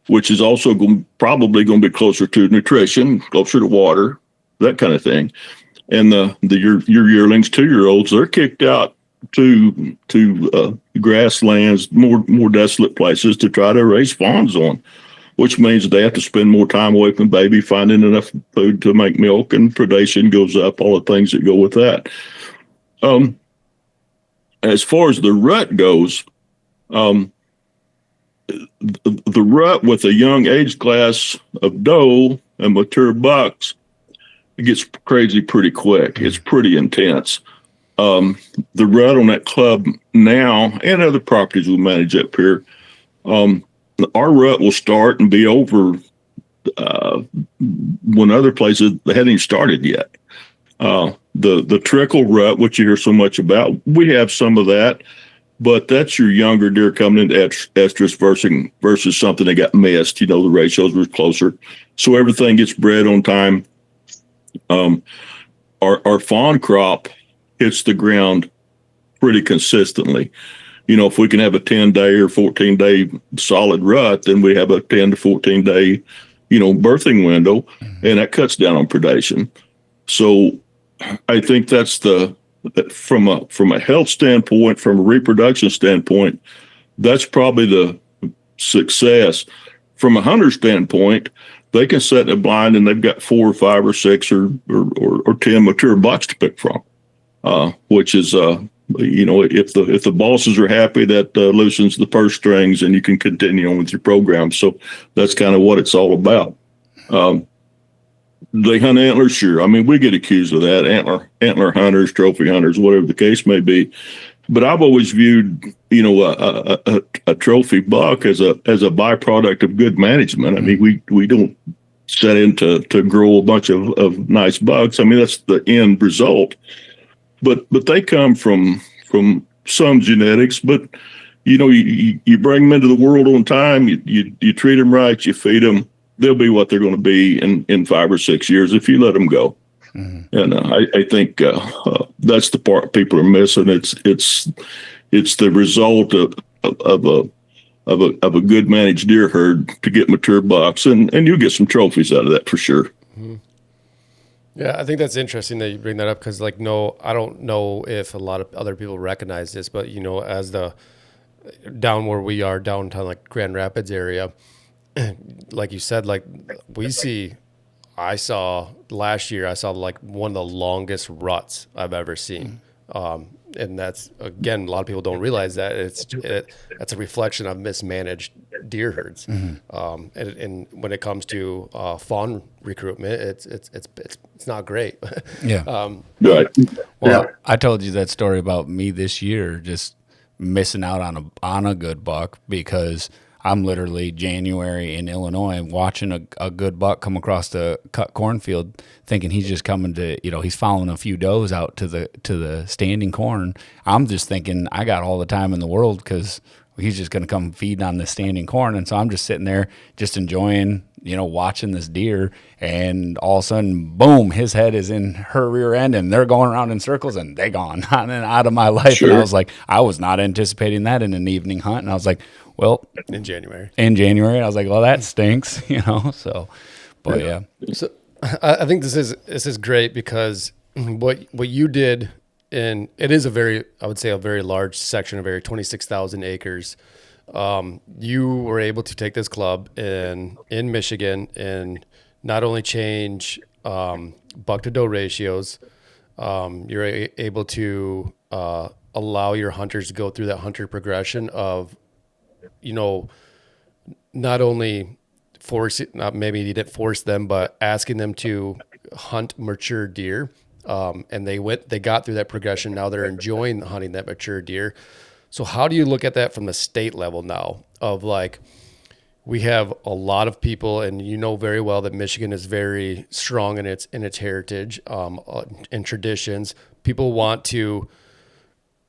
which is also probably going to be closer to nutrition, closer to water, that kind of thing. And your yearlings, 2-year-olds, they're kicked out to grasslands, more desolate places to try to raise fawns on, which means they have to spend more time away from baby, finding enough food to make milk, and predation goes up, all the things that go with that. As far as the rut goes, the rut with a young age class of doe and mature bucks, it gets crazy pretty quick. It's pretty intense. The rut on that club now, and other properties we manage up here, our rut will start and be over when other places they hadn't even started yet. The trickle rut, which you hear so much about, we have some of that, but that's your younger deer coming into estrus versus something that got missed. The ratios were closer, so everything gets bred on time. Our fawn crop hits the ground pretty consistently. If we can have a 10-day or 14-day solid rut, then we have a 10 to 14-day, birthing window, and that cuts down on predation. So I think that's from a health standpoint, from a reproduction standpoint, that's probably the success. From a hunter standpoint, they can set in a blind and they've got 4 or 5 or 6 or 10 mature bucks to pick from, which is if the bosses are happy, that loosens the purse strings and you can continue on with your program. So that's kind of what it's all about. They hunt antlers, sure. I mean, we get accused of that, antler hunters, trophy hunters, whatever the case may be. But I've always viewed, a trophy buck as a byproduct of good management. I mean, we don't set in to grow a bunch of nice bucks. I mean, that's the end result. But they come from some genetics. But you bring them into the world on time. You treat them right. You feed them. They'll be what they're going to be in 5 or 6 years if you let them go. Mm-hmm. And I think that's the part people are missing. It's the result of a good managed deer herd to get mature bucks, and you'll get some trophies out of that for sure. Mm-hmm. Yeah, I think that's interesting that you bring that up, because I don't know if a lot of other people recognize this, but as the down where we are, downtown, like Grand Rapids area, like you said, I saw last year like one of the longest ruts I've ever seen. And that's, again, a lot of people don't realize that that's a reflection of mismanaged deer herds. Mm-hmm. And when it comes to fawn recruitment, it's not great. Yeah. Right. Well, yeah. I told you that story about me this year, just missing out on a good buck, because I'm literally January in Illinois watching a good buck come across the cut cornfield, thinking he's just coming to, he's following a few does out to the standing corn. I'm just thinking I got all the time in the world because he's just going to come feed on this standing corn. And so I'm just sitting there just enjoying, watching this deer, and all of a sudden, boom, his head is in her rear end and they're going around in circles and they gone and out of my life. Sure. And I was like, I was not anticipating that in an evening hunt. And I was like, well, in January, I was like, well, that stinks, so, but yeah. So I think this is great, because what you did, and it is I would say a very large section of area, 26,000 acres. You were able to take this club in Michigan and not only change buck-to-doe ratios, you're able to allow your hunters to go through that hunter progression of, not only maybe you didn't force them, but asking them to hunt mature deer. And they got through that progression. Now they're enjoying hunting that mature deer. So how do you look at that from the state level now, of like, we have a lot of people, and very well that Michigan is very strong in its heritage, and traditions. People want to,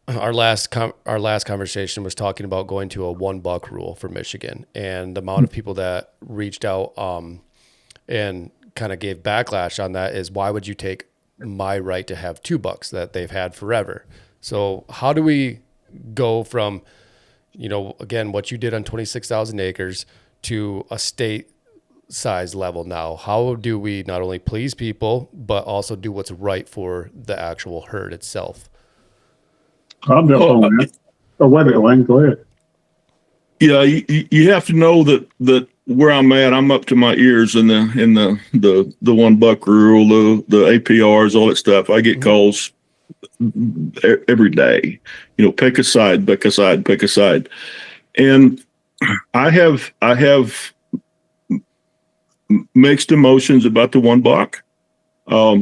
our last conversation was talking about going to a 1 buck rule for Michigan, and the amount of people that reached out, and kind of gave backlash on that is, why would you take my right to have 2 bucks that they've had forever? So how do we go from, again, what you did on 26,000 acres to a state size level now? How do we not only please people, but also do what's right for the actual herd itself? I'll build on that. Oh, wait a minute, Wayne, go ahead. Yeah, you have to know that where I'm at, I'm up to my ears in the 1 buck rule, the APRs, all that stuff. I get calls every day. Pick a side, pick a side, pick a side, and I have mixed emotions about the 1 buck. I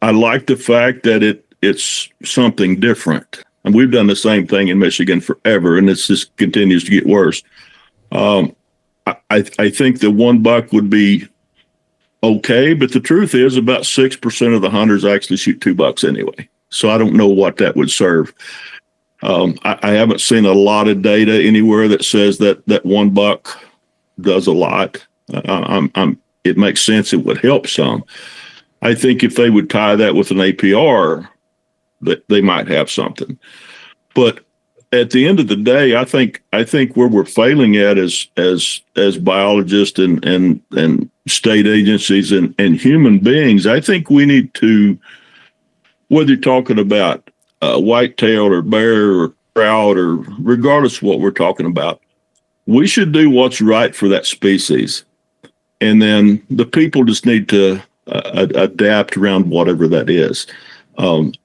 like the fact that it's something different. And we've done the same thing in Michigan forever, and it's just continues to get worse. I think the 1 buck would be okay, but the truth is about 6% of the hunters actually shoot 2 bucks anyway. So I don't know what that would serve. I haven't seen a lot of data anywhere that says that 1 buck does a lot. It makes sense. It would help some. I think if they would tie that with an APR, that they might have something. But at the end of the day, I think where we're failing at as biologists and state agencies and human beings, I think we need to, whether you're talking about whitetail or bear or trout or regardless of what we're talking about, we should do what's right for that species. And then the people just need to adapt around whatever that is. And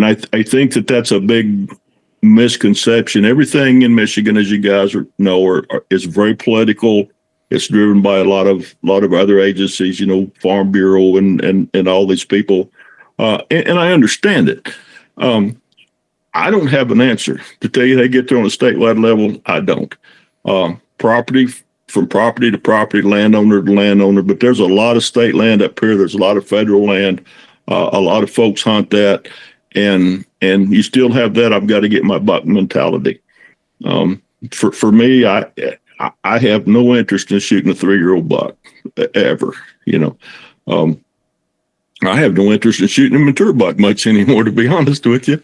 I think that's a big misconception. Everything in Michigan, as you guys know, is very political. It's driven by a lot of other agencies, Farm Bureau and all these people. And I understand it. I don't have an answer to tell you they get there on a statewide level. I don't. From property to property, landowner to landowner, but there's a lot of state land up here. There's a lot of federal land. A lot of folks hunt that, and you still have that. I've got to get my buck mentality. For me, I have no interest in shooting a 3-year-old buck ever. I have no interest in shooting a mature buck much anymore, to be honest with you.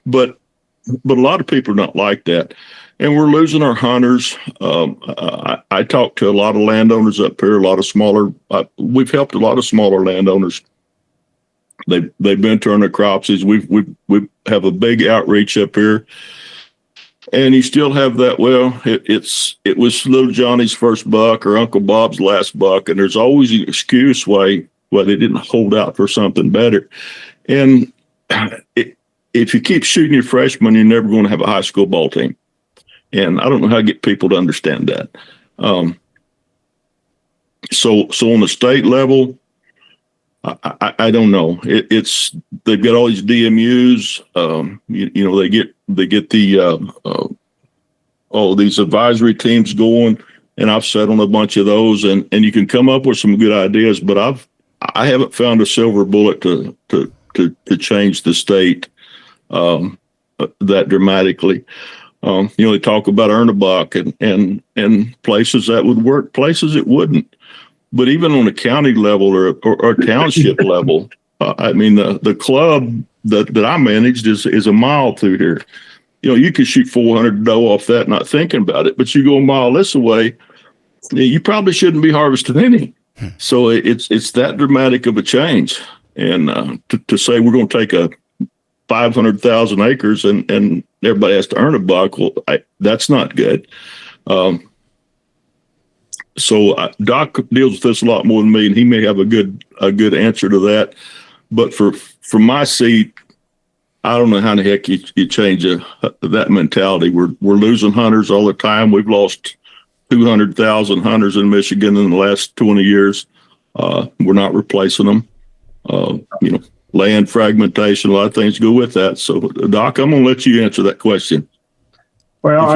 But a lot of people don't like that, and we're losing our hunters. I talk to a lot of landowners up here, a lot of smaller. We've helped a lot of smaller landowners. They've been to our necropsies. We have a big outreach up here, and you still have that. Well, it was little Johnny's first buck or Uncle Bob's last buck, and there's always an excuse why they didn't hold out for something better. And if you keep shooting your freshmen, you're never going to have a high school ball team. And I don't know how to get people to understand that. So on the state level, I don't know. They've got all these DMUs. They get the all these advisory teams going, and I've sat on a bunch of those, and you can come up with some good ideas, but I haven't found a silver bullet to change the state. that dramatically. They talk about earn a buck and places that would work, places it wouldn't. But even on a county level or township level, the club that I managed is a mile through here. You could shoot 400 doe off that, not thinking about it. But you go a mile this way, you probably shouldn't be harvesting any. So it's that dramatic of a change. And to say we're going to take a 500,000 acres and everybody has to earn a buck, well, that's not good. So Doc deals with this a lot more than me, and he may have a good answer to that. But from my seat, I don't know how the heck you change that mentality. We're losing hunters all the time. We've lost 200,000 hunters in Michigan in the last 20 years. We're not replacing them. Land fragmentation, a lot of things go with that. So, Doc, I'm going to let you answer that question. Well,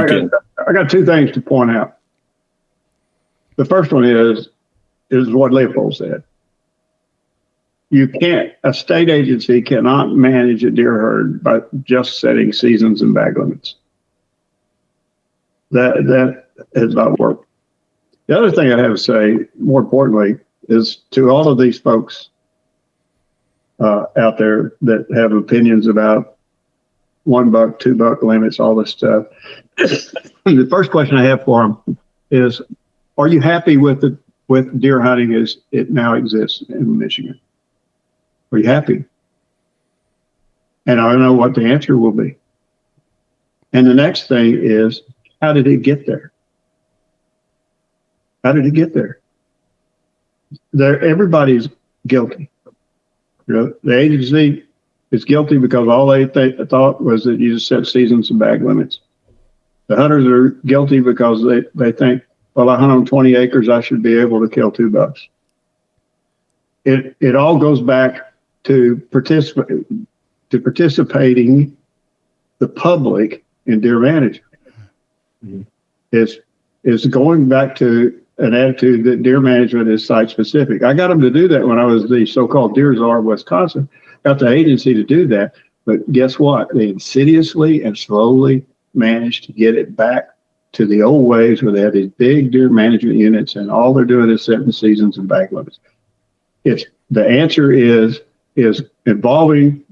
I got two things to point out. The first one is what Leopold said. A state agency cannot manage a deer herd by just setting seasons and bag limits. That has not worked. The other thing I have to say, more importantly, is to all of these folks out there that have opinions about $1, $2 limits, all this stuff. The first question I have for them is, are you happy with deer hunting as it now exists in Michigan? Are you happy? And I don't know what the answer will be. And the next thing is, how did it get there? How did it get there? Everybody's guilty. The agency is guilty because all they thought was that you just set seasons and bag limits. The hunters are guilty because they think, well, I hunt on 20 acres, I should be able to kill 2 bucks. It all goes back to participating the public in deer management. Mm-hmm. It's going back to an attitude that deer management is site specific. I got them to do that when I was the so-called deer czar of Wisconsin. Got the agency to do that, but guess what? They insidiously and slowly managed to get it back to the old ways where they have these big deer management units and all they're doing is setting seasons and bag limits. The answer is involving,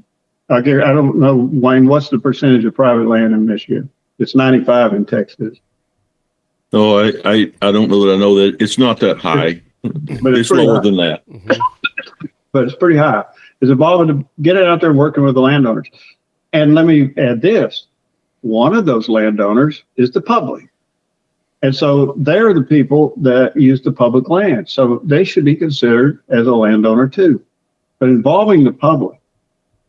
I don't know, Wayne, what's the percentage of private land in Michigan? It's 95 in Texas. No, I don't know that I know that. It's not that high, but it's lower than that. But it's pretty high. It's involving to get it out there working with the landowners. And let me add this. One of those landowners is the public. And so they're the people that use the public land. So they should be considered as a landowner too. But involving the public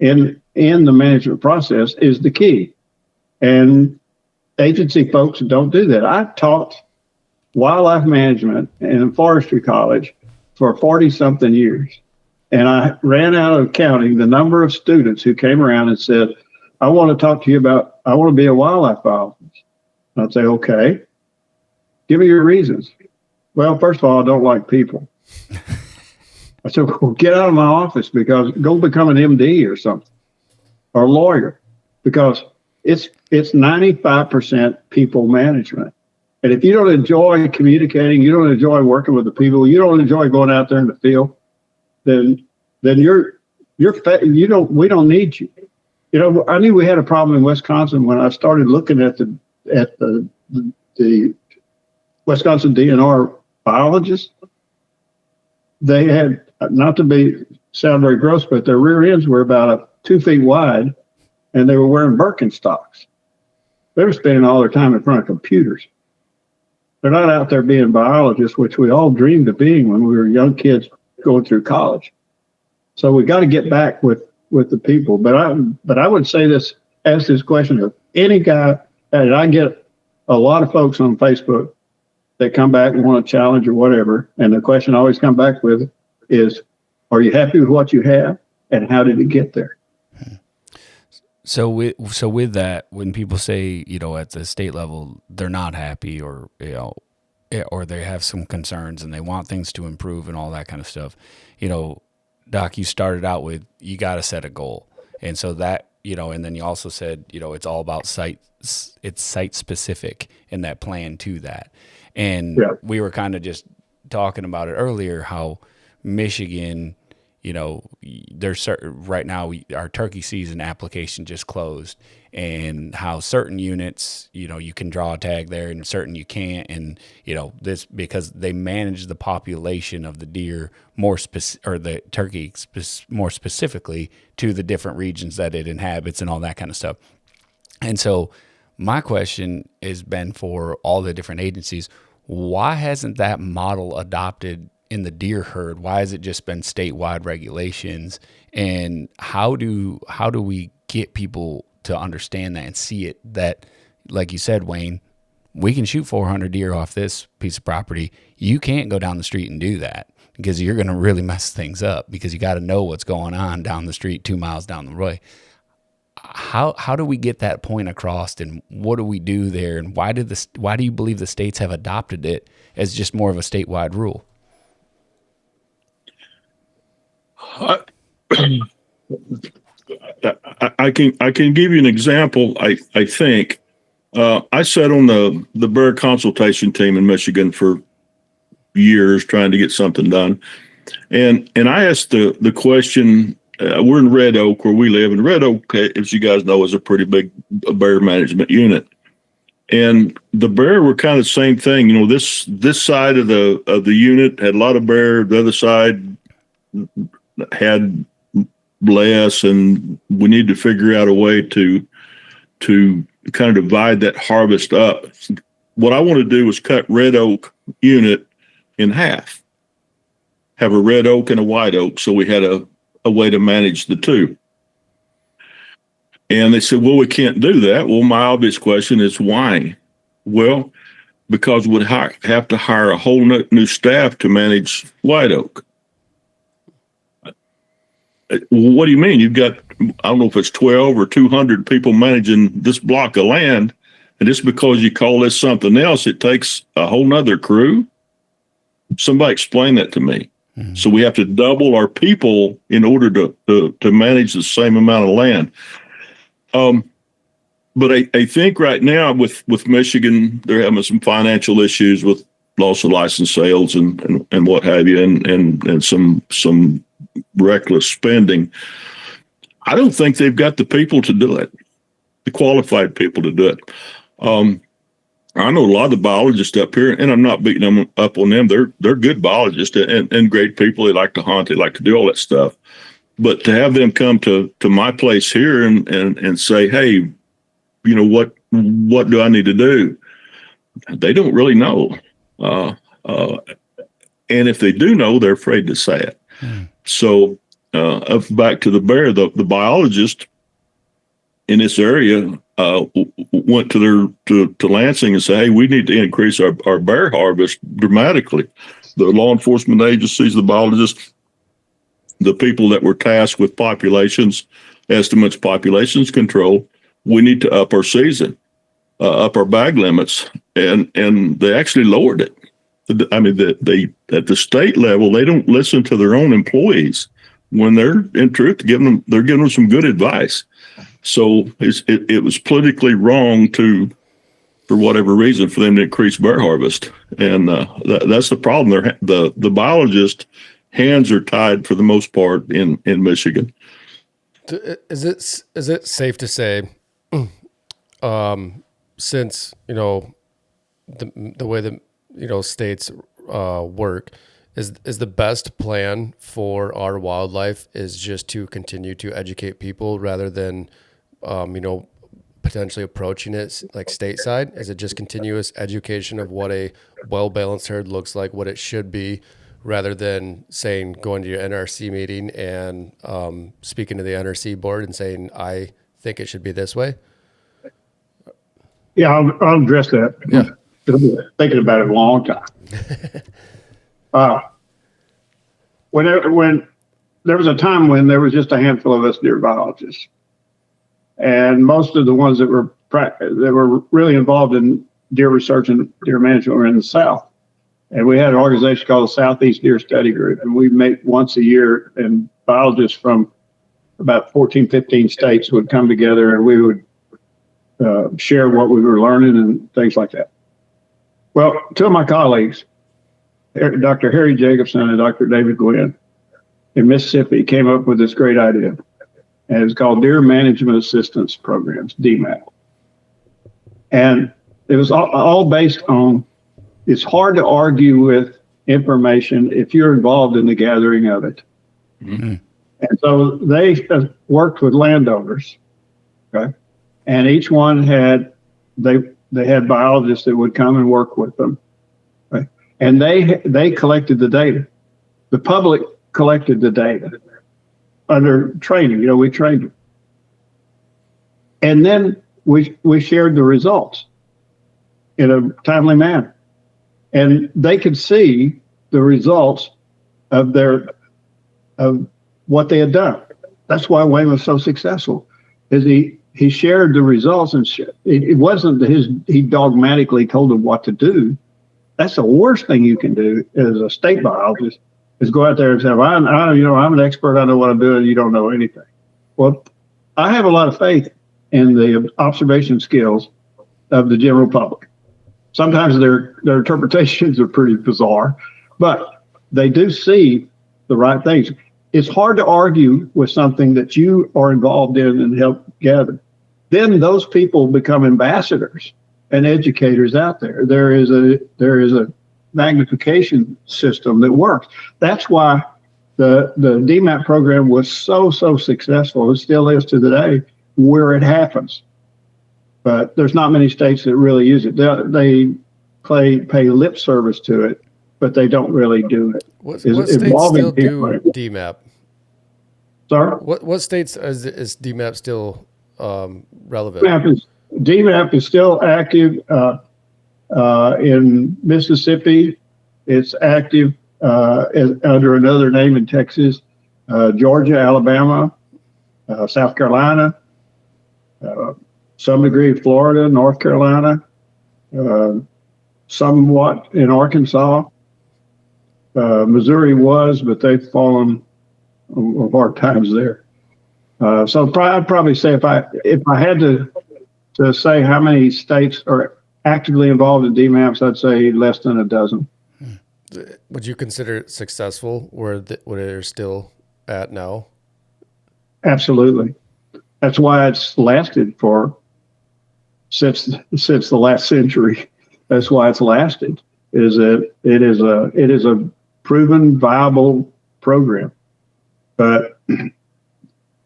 in the management process is the key. And agency folks don't do that. I taught wildlife management in forestry college for 40-something years. And I ran out of counting the number of students who came around and said, I want to talk to you about, I want to be a wildlife biologist. And I'd say, okay, give me your reasons. Well, first of all, I don't like people. I said, well, get out of my office because go become an MD or something, or a lawyer, because it's 95% people management. And if you don't enjoy communicating, you don't enjoy working with the people, you don't enjoy going out there in the field, then we don't need you. I knew we had a problem in Wisconsin when I started looking at the Wisconsin DNR biologists. They had, not to sound very gross, but their rear ends were about 2 feet wide, and they were wearing Birkenstocks. They were spending all their time in front of computers. They're not out there being biologists, which we all dreamed of being when we were young kids going through college. So we got to get back with the people. But I would say this, ask this question of any guy, and I get a lot of folks on Facebook that come back and want to challenge or whatever. And the question I always come back with is, are you happy with what you have? And how did it get there? So with that, when people say, at the state level, they're not happy or they have some concerns and they want things to improve and all that kind of stuff, Doc, you started out with, you got to set a goal. And so that and then you also said, it's all about it's site specific in that plan to that. And we were kind of just talking about it earlier, how Michigan, there's right now our turkey season application just closed, and how certain units, you can draw a tag there and certain you can't. And, this because they manage the population of the deer or the turkey more specifically to the different regions that it inhabits and all that kind of stuff. And so my question has been for all the different agencies, why hasn't that model adopted in the deer herd? Why has it just been statewide regulations? And how do we get people to understand that and see it, that, like you said, Wayne, we can shoot 400 deer off this piece of property. You can't go down the street and do that, because you're going to really mess things up, because you got to know what's going on down the street 2 miles down the way. How do we get that point across, and what do we do there? And why do you believe the states have adopted it as just more of a statewide rule? I can give you an example. I think I sat on the bear consultation team in Michigan for years trying to get something done, and I asked the question. We're in Red Oak where we live, and Red Oak, as you guys know, is a pretty big bear management unit. And the bear were kind of the same thing. This side of the unit had a lot of bear. The other side had less, and we need to figure out a way to kind of divide that harvest up. What I want to do is cut Red Oak unit in half, have a red oak and a white oak, so we had a way to manage the two. And they said, well, we can't do that. Well, my obvious question is why? Well, because we'd have to hire a whole new staff to manage white oak. What do you mean? You've got, I don't know if it's 12 or 200 people managing this block of land, and just because you call this something else, it takes a whole nother crew? Somebody explain that to me. Mm-hmm. So we have to double our people in order to manage the same amount of land. But I think right now with Michigan, they're having some financial issues with loss of license sales and what have you, and some reckless spending. I don't think they've got the people to do it, the qualified people to do it. I know a lot of the biologists up here, and I'm not beating them up on them. They're good biologists and great people. They like to hunt. They like to do all that stuff. But to have them come to my place here and say, hey, what do I need to do? They don't really know. And if they do know, they're afraid to say it. Mm. So back to the bear, the biologist in this area went to Lansing and said, hey, we need to increase our bear harvest dramatically. The law enforcement agencies, the biologists, the people that were tasked with populations, estimates, populations control, we need to up our season, up our bag limits. And they actually lowered it. I mean, they at the state level, they don't listen to their own employees when they're in truth they're giving them some good advice. So it was politically wrong for whatever reason, for them to increase bear harvest, and that's the problem. The biologist hands are tied for the most part in Michigan. Is it safe to say, since the way that states work, is the best plan for our wildlife is just to continue to educate people rather than potentially approaching it like stateside? Is it just continuous education of what a well-balanced herd looks like, what it should be, rather than saying going to your NRC meeting and speaking to the NRC board and saying, I think it should be this way? Yeah, I'll address that. Yeah. I've been thinking about it a long time. When there was a time when there was just a handful of us deer biologists, and most of the ones that were really involved in deer research and deer management were in the South. And we had an organization called the Southeast Deer Study Group, and we meet once a year, and biologists from about 14, 15 states would come together, and we would share what we were learning and things like that. Well, two of my colleagues, Dr. Harry Jacobson and Dr. David Gwynn in Mississippi, came up with this great idea. And it's called Deer Management Assistance Programs, DMAP. And it was all based on, it's hard to argue with information if you're involved in the gathering of it. Mm-hmm. And so they worked with landowners, okay? And each one had, they had biologists that would come and work with them, right? And they collected the data. The public collected the data under training. You know, we trained them. And then we shared the results in a timely manner. And they could see the results of what they had done. That's why Wayne was so successful, is he shared the results, and it wasn't that he dogmatically told them what to do. That's the worst thing you can do as a state biologist, is go out there and say, I'm an expert, I know what I'm doing, you don't know anything. Well, I have a lot of faith in the observation skills of the general public. Sometimes their interpretations are pretty bizarre, but they do see the right things. It's hard to argue with something that you are involved in and help gather. Then those people become ambassadors and educators out there. There is a magnification system that works. That's why the DMAP program was so successful. It still is to today where it happens. But there's not many states that really use it. They pay lip service to it, but they don't really do it. What states still do DMAP? Sorry? What states is DMAP still relevant? DMAP is still active in Mississippi. It's active under another name in Texas, Georgia, Alabama, South Carolina, some degree Florida, North Carolina, somewhat in Arkansas. Missouri was, but they've fallen on hard times there. So I'd probably say if I had to say how many states are actively involved in DMAPs, I'd say less than a dozen. Would you consider it successful where they're still at now? Absolutely. That's why it's lasted since the last century. That's why it's lasted. Is that it is a proven viable program, but I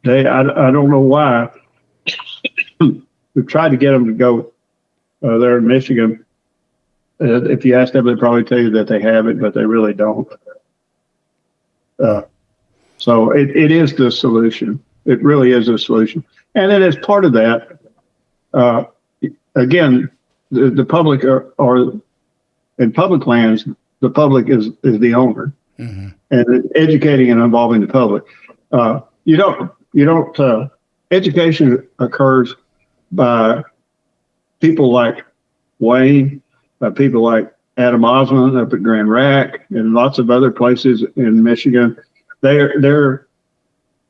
don't know why. We've tried to get them to go there in Michigan. If you ask them, they'd probably tell you that they have it, but they really don't. So it is the solution. It really is a solution. And then as part of that, again, the public are in public lands, the public is the owner. Mm-hmm. And educating and involving the public. Education occurs by people like Wayne, by people like Adam Osmond up at Grand Rack and lots of other places in Michigan. They're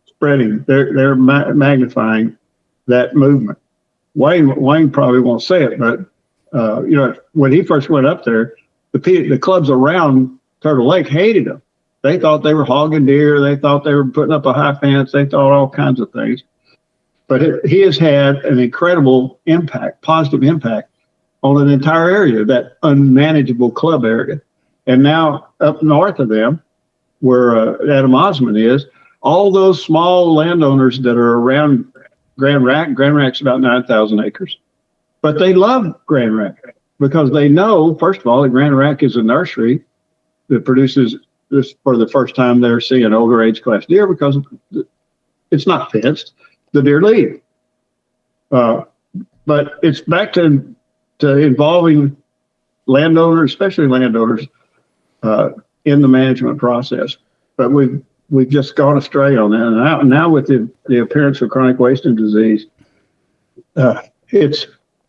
spreading, they're magnifying that movement. Wayne probably won't say it, but when he first went up there, the clubs around Turtle Lake hated him. They thought they were hogging deer. They thought they were putting up a high fence. They thought all kinds of things. But he has had an incredible impact, positive impact on an entire area, that unmanageable club area. And now up north of them, where Adam Osmond is, all those small landowners that are around Grand Rack's about 9,000 acres. But they love Grand Rack because they know, first of all, that Grand Rack is a nursery that produces this for the first time they're seeing older age class deer because it's not fenced. The deer leave. But it's back to involving landowners, especially landowners, in the management process. But we've just gone astray on that. And now with the appearance of chronic wasting disease,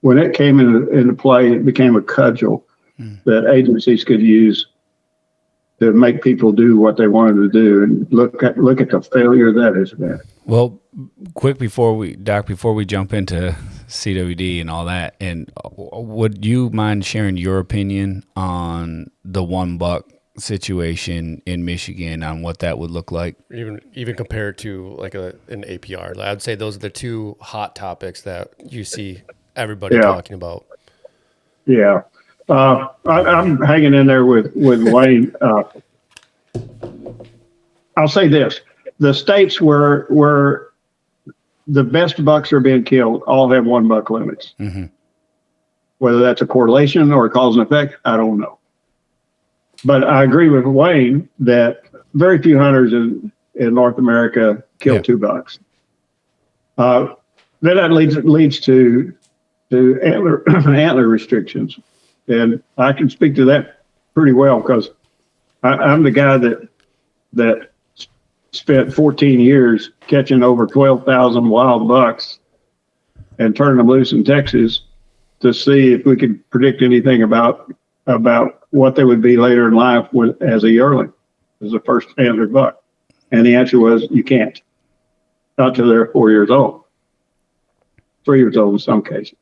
when it came into play, it became a cudgel that agencies could use to make people do what they wanted to do, and look at the failure that has been. Well, quick before we jump into CWD and all that, and would you mind sharing your opinion on the $1 situation in Michigan, on what that would look like? Even compared to like an APR, I'd say those are the two hot topics that you see everybody talking about. Yeah, I'm hanging in there with Wayne. I'll say this: the states where the best bucks are being killed all have $1 limits. Mm-hmm. Whether that's a correlation or a cause and effect, I don't know. But I agree with Wayne that very few hunters in North America kill 2 bucks. Then that leads to antler restrictions, and I can speak to that pretty well because I'm the guy that spent 14 years catching over 12,000 wild bucks and turning them loose in Texas to see if we could predict anything about what they would be later in life as a yearling, as a first antlered buck. And the answer was you can't, not till they're 4 years old, 3 years old in some cases.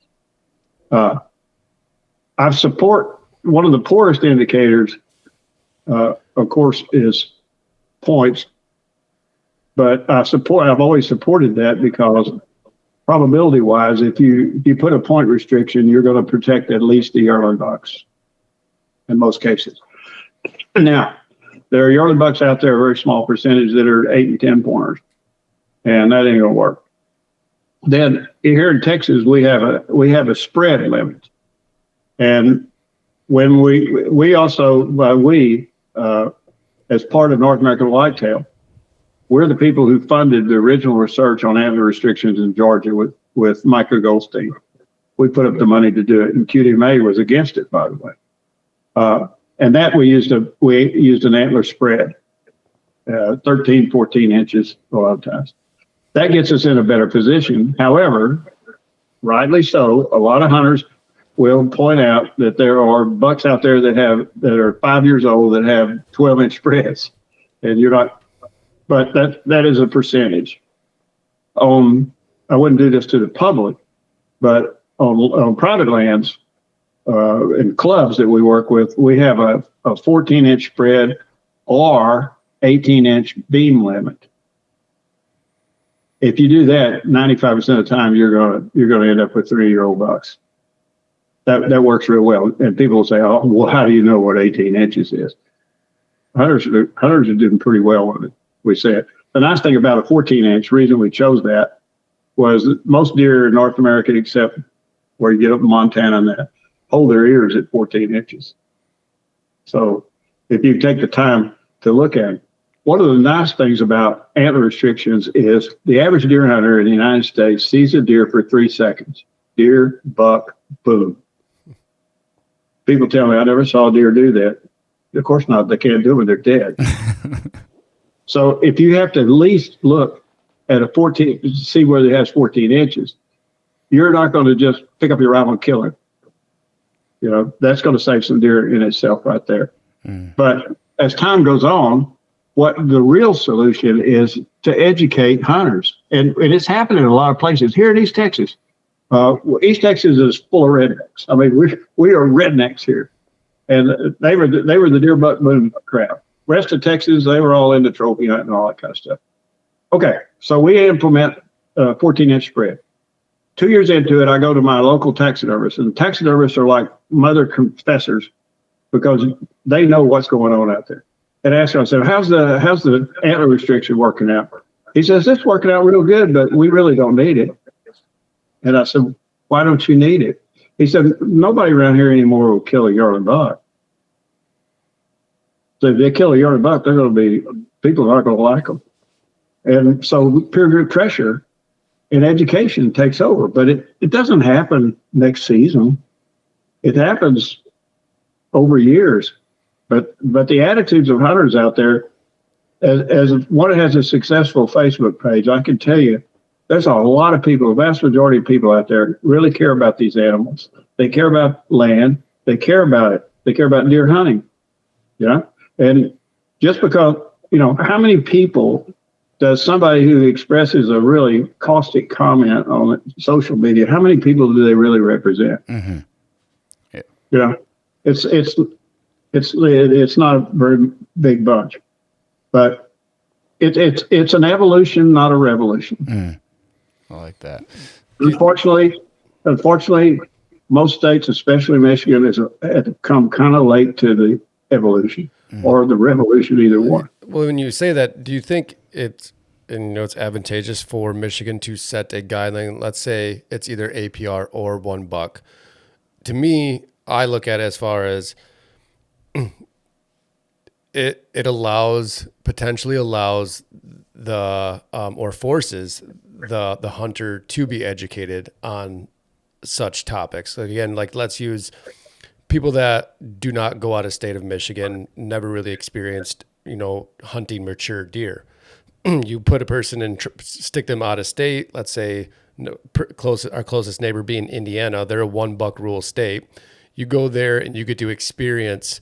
I support one of the poorest indicators, of course, is points. But I've always supported that because probability-wise, if you put a point restriction, you're going to protect at least the yearling bucks in most cases. Now, there are yearling bucks out there, a very small percentage, that are 8 and 10 pointers, and that ain't going to work. Then here in Texas, we have a spread limit, and when we also as part of North American Whitetail, we're the people who funded the original research on antler restrictions in Georgia with Micah Goldstein. We put up the money to do it, and QDMA was against it, by the way. And that we used an antler spread, 13, 14 inches a lot of times. That gets us in a better position. However, rightly so, a lot of hunters will point out that there are bucks out there that are 5 years old that have 12-inch spreads, and you're not. But that is a percentage. I wouldn't do this to the public, but on private lands and clubs that we work with, we have a 14-inch spread or 18-inch beam limit. If you do that, 95% of the time you're gonna end up with 3-year-old bucks. That works real well. And people will say, "Oh, well, how do you know what 18 inches is?" Hunters are doing pretty well with it. We said the nice thing about a 14-inch, reason we chose that was that most deer in North America, except where you get up in Montana and that, hold their ears at 14 inches. So if you take the time to look at it, one of the nice things about antler restrictions is the average deer hunter in the United States sees a deer for 3 seconds. Deer, buck, boom. People tell me I never saw a deer do that. Of course not. They can't do it when they're dead. So if you have to at least look at a 14, to see whether it has 14 inches, you're not going to just pick up your rifle and kill it. You know, that's going to save some deer in itself right there. But as time goes on, what the real solution is to educate hunters. And it's happening in a lot of places. Here in East Texas, East Texas is full of rednecks. I mean, we are rednecks here. And they were the deer, buck, boom crowd. Rest of Texas, they were all into trophy hunting and all that kind of stuff. Okay, so we implement a 14-inch spread. 2 years into it, I go to my local taxidermist, and taxidermists are like mother confessors because they know what's going on out there. And I asked him, I said, how's the antler restriction working out? He says, it's working out real good, but we really don't need it. And I said, why don't you need it? He said, nobody around here anymore will kill a yearling buck. So if they kill a yearling buck, people aren't going to like them. And so peer group pressure and education takes over, but it doesn't happen next season. It happens over years. But the attitudes of hunters out there, as one that has a successful Facebook page, I can tell you, there's a lot of people, a vast majority of people out there really care about these animals. They care about land. They care about it. They care about deer hunting. Yeah. And just because, how many people does somebody who expresses a really caustic comment on social media, how many people do they really represent? Mm-hmm. Yeah. It's not a very big bunch, but it's an evolution, not a revolution. Mm. I like that. Unfortunately, most states, especially Michigan, have come kind of late to the evolution or the revolution, either one. Well, when you say that, do you think it's advantageous for Michigan to set a guideline? Let's say it's either APR or $1. To me, I look at it as far as it potentially allows the or forces the hunter to be educated on such topics. So again, like let's use people that do not go out of state of Michigan, never really experienced, hunting mature deer. You put a person in, stick them out of state. Let's say our closest neighbor being Indiana, they're a $1 rule state. You go there and you get to experience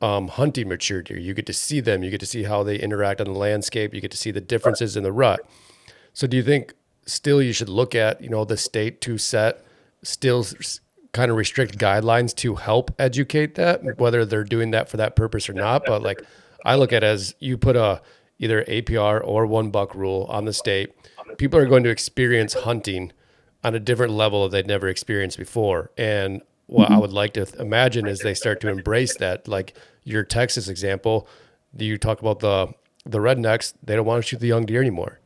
hunting mature deer. You get to see them. You get to see how they interact on the landscape. You get to see the differences in the rut. So do you think still you should look at, the state to set still kind of restrict guidelines to help educate that, whether they're doing that for that purpose or not? But like I look at it as you put either APR or $1 rule on the state, people are going to experience hunting on a different level that they'd never experienced before. And what I would like to imagine is they start to embrace that. Like your Texas example, you talk about the rednecks, they don't want to shoot the young deer anymore.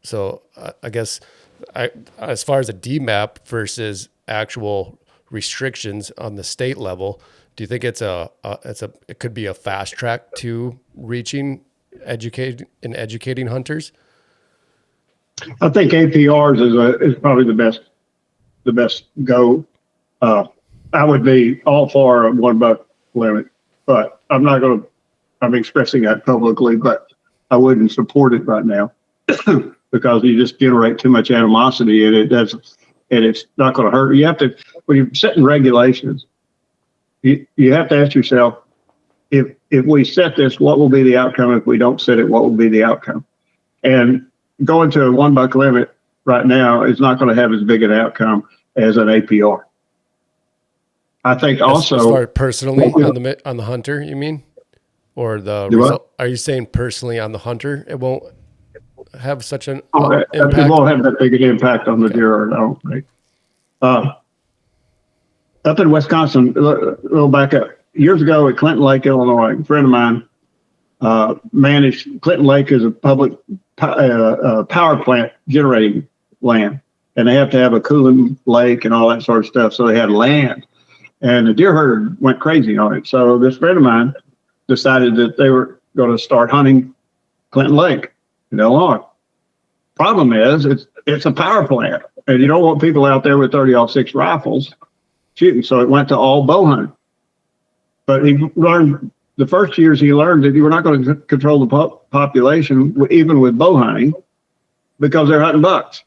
So I guess as far as a DMAP versus actual restrictions on the state level, do you think it could be a fast track to reaching educating hunters? I think APRs is probably the best go. I would be all for a $1 limit, but I'm expressing that publicly, but I wouldn't support it right now because you just generate too much animosity and it's not going to hurt. You have to, when you're setting regulations, you have to ask yourself, if we set this, what will be the outcome? If we don't set it, what will be the outcome? And going to a $1 limit right now is not going to have as big an outcome as an APR. I think also as far as personally on the hunter, you mean, or the result? Are you saying personally on the hunter, it won't have such an impact? It won't have that big an impact on the deer, I don't think. Up in Wisconsin, a little back up, years ago at Clinton Lake, Illinois, a friend of mine managed. Clinton Lake is a public power plant generating land, and they have to have a cooling lake and all that sort of stuff. So they had land, and the deer herder went crazy on it. So this friend of mine decided that they were going to start hunting Clinton Lake in Illinois. Problem is, it's a power plant, and you don't want people out there with 30-06 rifles shooting. So it went to all bow hunting. But he learned the first years he learned that you were not going to control the population even with bow hunting because they're hunting bucks.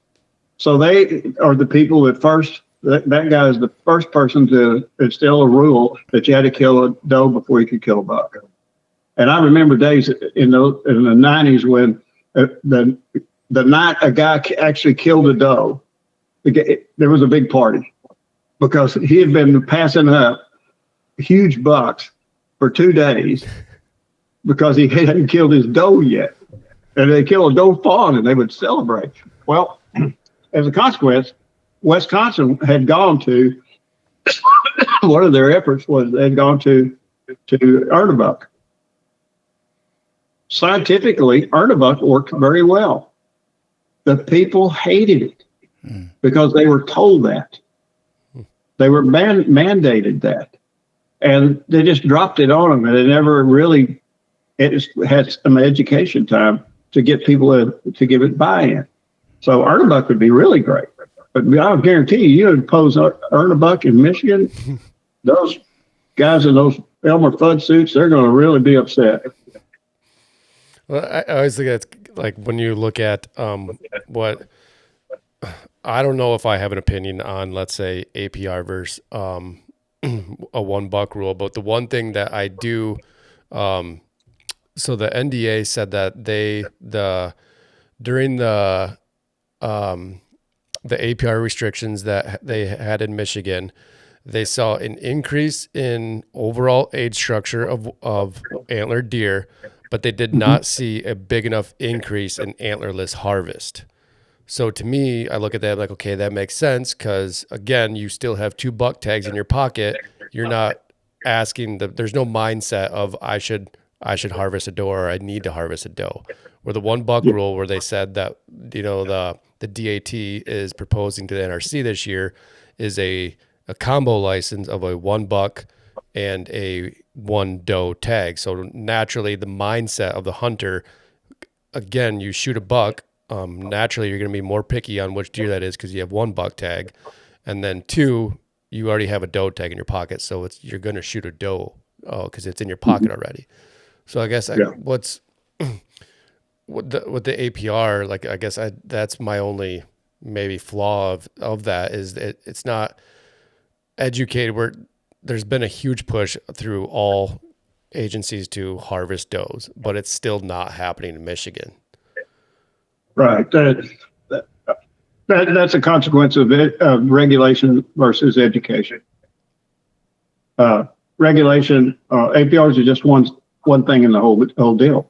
So they are the people that that guy is the first person to instill a rule that you had to kill a doe before you could kill a buck. And I remember days in the 90s when the night a guy actually killed a doe, there was a big party because he had been passing up huge bucks for 2 days because he hadn't killed his doe yet. And they killed a doe fawn and they would celebrate. Well, as a consequence, Wisconsin had gone to, one of their efforts was they had gone to earn a buck. Scientifically, earn a buck worked very well. The people hated it because they were told that. They were mandated that. And they just dropped it on them, and it never really, it had some education time to get people to give it buy-in. So earn a buck would be really great. But I'll guarantee you impose earn a buck in Michigan, those guys in those Elmer Fudd suits, they're going to really be upset. Well, I always think it's like when you look at what, I don't know if I have an opinion on, let's say, APR versus a $1 rule, but the one thing that I do So the NDA said that during the APR restrictions that they had in Michigan, they saw an increase in overall age structure of antlered deer, but they did not see a big enough increase in antlerless harvest. So to me, I look at that like, okay, that makes sense because again, you still have 2 buck tags in your pocket. You're not there's no mindset of I should harvest a doe or I need to harvest a doe. Where the 1 buck rule where they said that, the DAT is proposing to the NRC this year is a combo license of a 1 buck and a 1 doe tag. So naturally the mindset of the hunter, again, you shoot a buck, naturally you're going to be more picky on which deer that is because you have 1 buck tag, and then 2, you already have a doe tag in your pocket, so you're going to shoot a doe because it's in your pocket already. So I guess what's with the APR, like I guess that's my only maybe flaw of that is that it's not educated. Where there's been a huge push through all agencies to harvest does, but it's still not happening in Michigan. Right. That's a consequence of regulation versus education. Regulation, APRs are just one thing in the whole deal,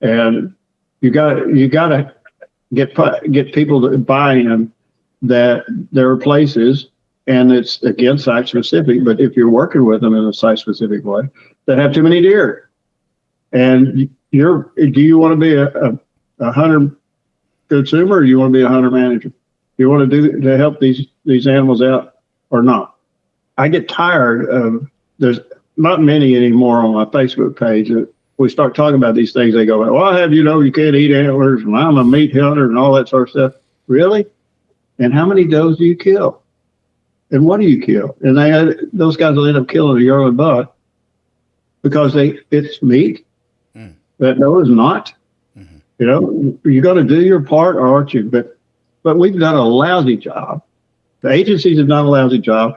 and you got to get people to buy in that there are places, and it's again site specific. But if you're working with them in a site specific way, that have too many deer, and do you want to be a hunter consumer, or do you want to be a hunter manager? You want to help these animals out or not? I get tired of, there's not many anymore on my Facebook page that we start talking about these things. They go, well, I have, you can't eat antlers, and I'm a meat hunter and all that sort of stuff. Really? And how many does do you kill? And what do you kill? And those guys will end up killing a yearling buck because it's meat. That doe is not. You got to do your part, or aren't you? But we've done a lousy job. The agencies have done a lousy job.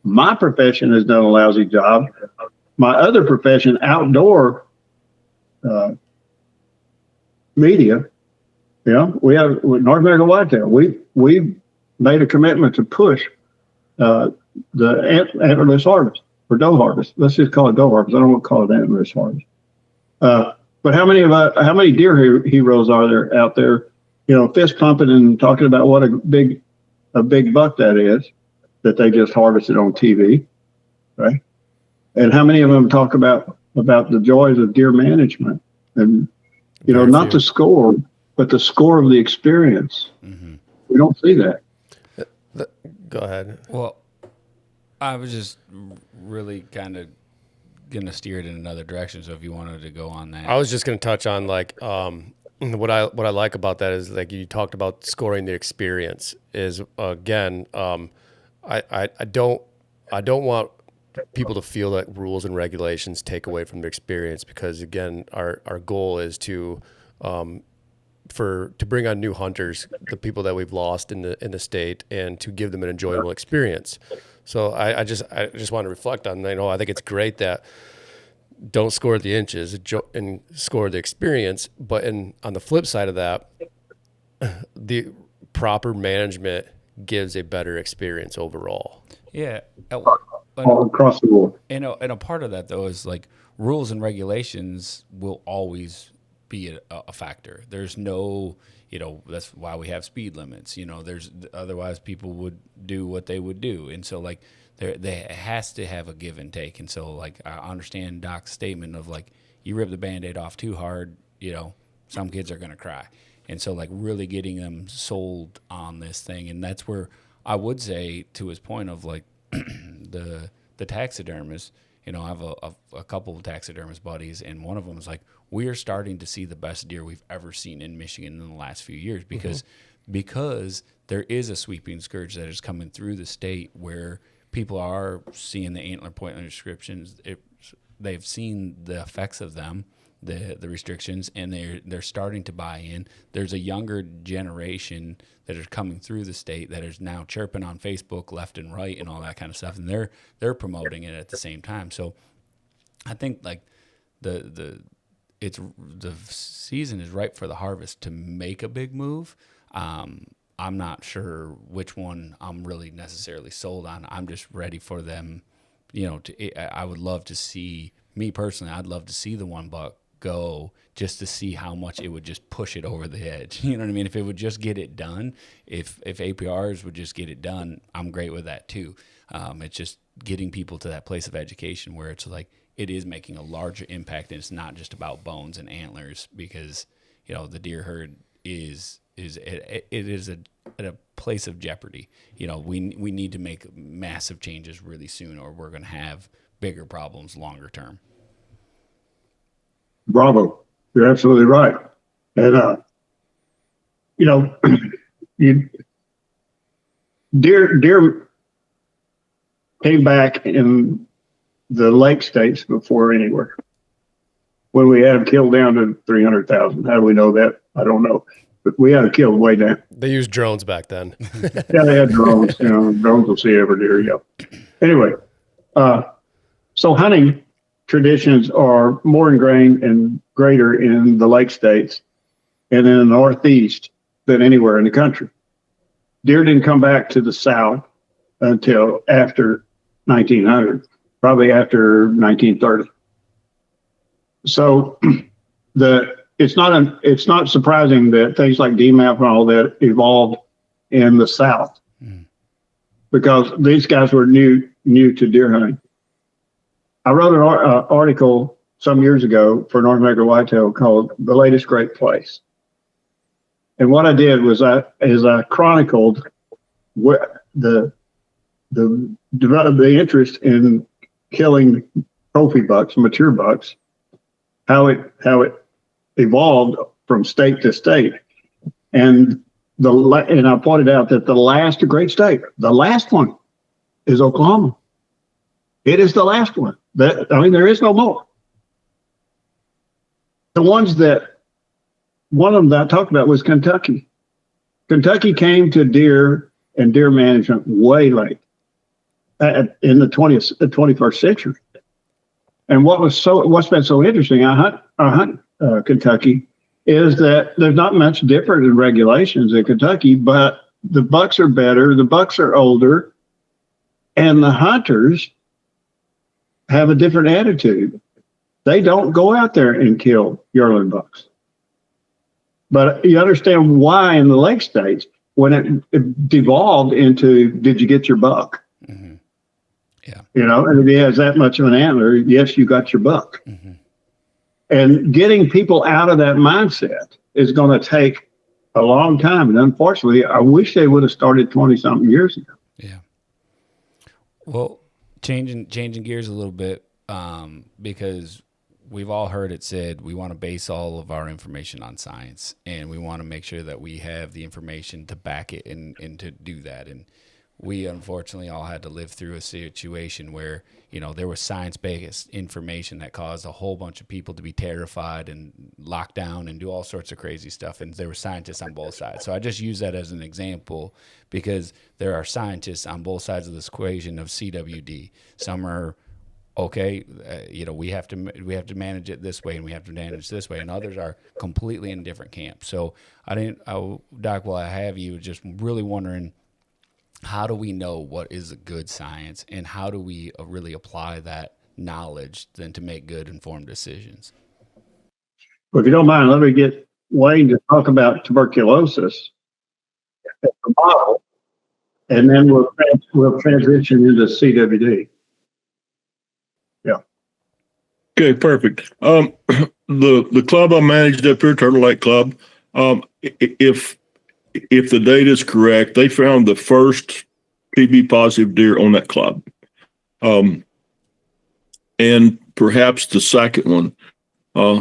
My profession has done a lousy job. My other profession, outdoor media, we have North American Whitetail. We've made a commitment to push the antlerless harvest or doe harvest. Let's just call it doe harvest. I don't want to call it antlerless harvest. But how many deer heroes are there out there, fist pumping and talking about what a big buck that is, that they just harvested on TV, right? And how many of them talk about the joys of deer management and not the score, but the score of the experience. We don't see that. Go ahead. Well, I was just really kind of gonna steer it in another direction. So if you wanted to go on that, I was just gonna touch on like what I like about that is like you talked about scoring the experience is again I don't want people to feel that rules and regulations take away from their experience, because again our goal is to bring on new hunters, the people that we've lost in the state, and to give them an enjoyable experience. So I just want to reflect on, I think it's great that don't score the inches and score the experience, but on the flip side of that, the proper management gives a better experience overall. Yeah. All across the board. And a part of that though is like rules and regulations will always be a factor. There's no, that's why we have speed limits. There's otherwise people would do what they would do, and so like there has to have a give and take. And so like I understand Doc's statement of like you rip the Band-Aid off too hard, some kids are gonna cry, and so like really getting them sold on this thing, and that's where I would say to his point of like the taxidermist. I have a couple of taxidermist buddies, and one of them is like, we are starting to see the best deer we've ever seen in Michigan in the last few years because there is a sweeping scourge that is coming through the state where people are seeing the antler point restrictions. They've seen the effects of them, the restrictions, and they're starting to buy in. There's a younger generation that are coming through the state that is now chirping on Facebook left and right and all that kind of stuff, and they're promoting it at the same time. So I think like the the season is ripe for the harvest to make a big move. I'm not sure which one I'm really necessarily sold on. I'm just ready for them, I would love to see, me personally, I'd love to see the $1 go just to see how much it would just push it over the edge. You know what I mean? If it would just get it done, if APRs would just get it done, I'm great with that too. It's just getting people to that place of education where it's like, it is making a larger impact, and it's not just about bones and antlers, because, the deer herd is at a place of jeopardy. We need to make massive changes really soon, or we're going to have bigger problems longer term. Bravo. You're absolutely right. And, deer came back in the lake states before anywhere. When we had them killed down to 300,000. How do we know that? I don't know. But we had them killed way down. They used drones back then. Yeah, they had drones. Drones will see every deer. Yeah. Anyway, so hunting traditions are more ingrained and greater in the lake states and in the Northeast than anywhere in the country. Deer didn't come back to the South until after 1900, probably after 1930. So it's not surprising that things like DMAP and all that evolved in the South, because these guys were new to deer hunting. I wrote an article some years ago for North American Whitetail called "The Latest Great Place," and what I did was I chronicled the interest in killing trophy bucks, mature bucks, how it evolved from state to state, and I pointed out that the last great state, the last one, is Oklahoma. It is the last one. There is no more. The ones one of them that I talked about was Kentucky. Kentucky came to deer and deer management way late in the 21st century. And what's been so interesting, I hunt Kentucky, is that there's not much different in regulations in Kentucky, but the bucks are better, the bucks are older, and the hunters have a different attitude. They don't go out there and kill yearling bucks. But you understand why in the lake states, when it devolved into, did you get your buck? Mm-hmm. Yeah. And if he has that much of an antler, yes, you got your buck. Mm-hmm. And getting people out of that mindset is going to take a long time. And unfortunately, I wish they would have started 20-something years ago. Yeah. Well, changing gears a little bit, because we've all heard it said we want to base all of our information on science, and we want to make sure that we have the information to back it and to do that. And we unfortunately all had to live through a situation where, there was science-based information that caused a whole bunch of people to be terrified and locked down and do all sorts of crazy stuff. And there were scientists on both sides. So I just use that as an example, because there are scientists on both sides of this equation of CWD. Some are, okay, we have to manage it this way, and we have to manage this way, and others are completely in different camps. So Doc, while I have you, just really wondering, how do we know what is a good science, and how do we really apply that knowledge then to make good informed decisions? Well, if you don't mind, let me get Wayne to talk about tuberculosis as a model, and then we'll transition into CWD. Yeah. Okay, perfect. The club I managed up here, Turtle Lake Club, if the data is correct, they found the first TB positive deer on that club, and perhaps the second one.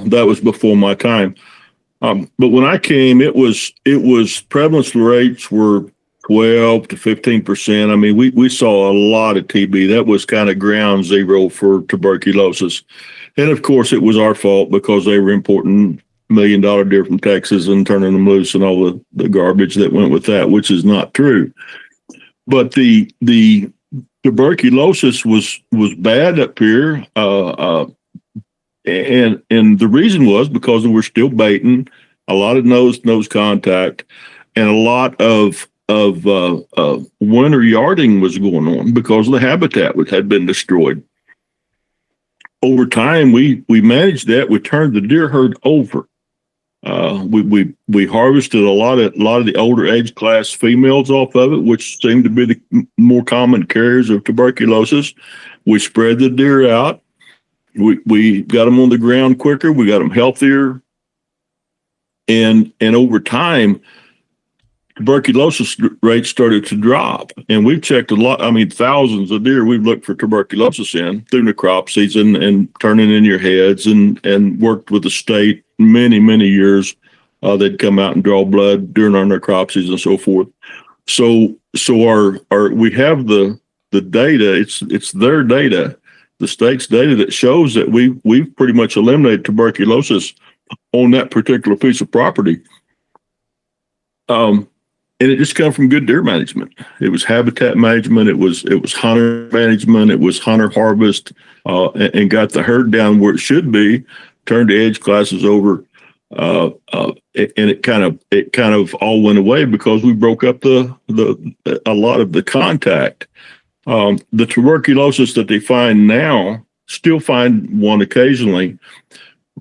That was before my time. But when I came, it was prevalence rates were 12 to 15%. I mean, we saw a lot of TB. That was kind of ground zero for tuberculosis, and of course, it was our fault because they were importing $1 million deer from Texas and turning them loose and all the garbage that went with that, which is not true. But the tuberculosis was bad up here. And the reason was because we're still baiting, a lot of nose contact, and a lot of winter yarding was going on because the habitat had been destroyed. Over time, we managed that. We turned the deer herd over. We harvested a lot of the older age class females off of it, which seemed to be the more common carriers of tuberculosis. We spread the deer out. We got them on the ground quicker. We got them healthier, and over time, tuberculosis rates started to drop. And we've checked a lot. I mean, thousands of deer we've looked for tuberculosis in through the crop season and turning in your heads, and worked with the state many years. They'd come out and draw blood during our necropsies and so forth. So our we have the data. It's their data, the state's data, that shows that we've pretty much eliminated tuberculosis on that particular piece of property. And it just come from good deer management. It was habitat management. It was hunter management. It was hunter harvest, and got the herd down where it should be. Turned the age classes over, and it kind of all went away because we broke up a lot of the contact. The tuberculosis that they find now, still find one occasionally,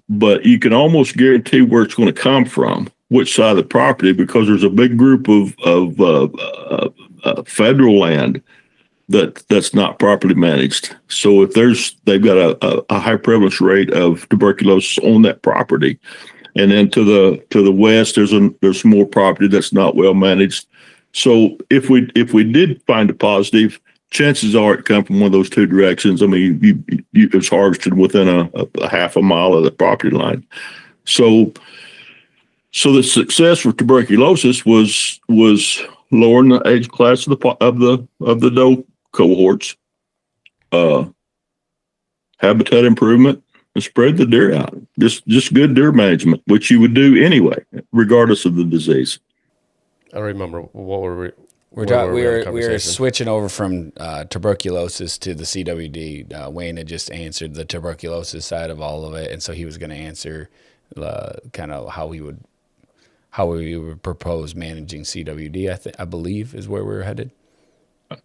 but you can almost guarantee where it's going to come from, which side of the property, because there's a big group of federal land that's not properly managed. So if they've got a high prevalence rate of tuberculosis on that property, and then to the west there's more property that's not well managed. So if we did find a positive, chances are it come from one of those two directions. I mean, it's harvested within a half a mile of the property line. So the success for tuberculosis was lowering the age class of the doe cohorts, habitat improvement, and spread the deer out. Just good deer management, which you would do anyway, regardless of the disease. I don't remember what we were switching over from tuberculosis to the CWD. Wayne had just answered the tuberculosis side of all of it, and so he was going to answer kind of how we would propose managing CWD. I believe is where we're headed.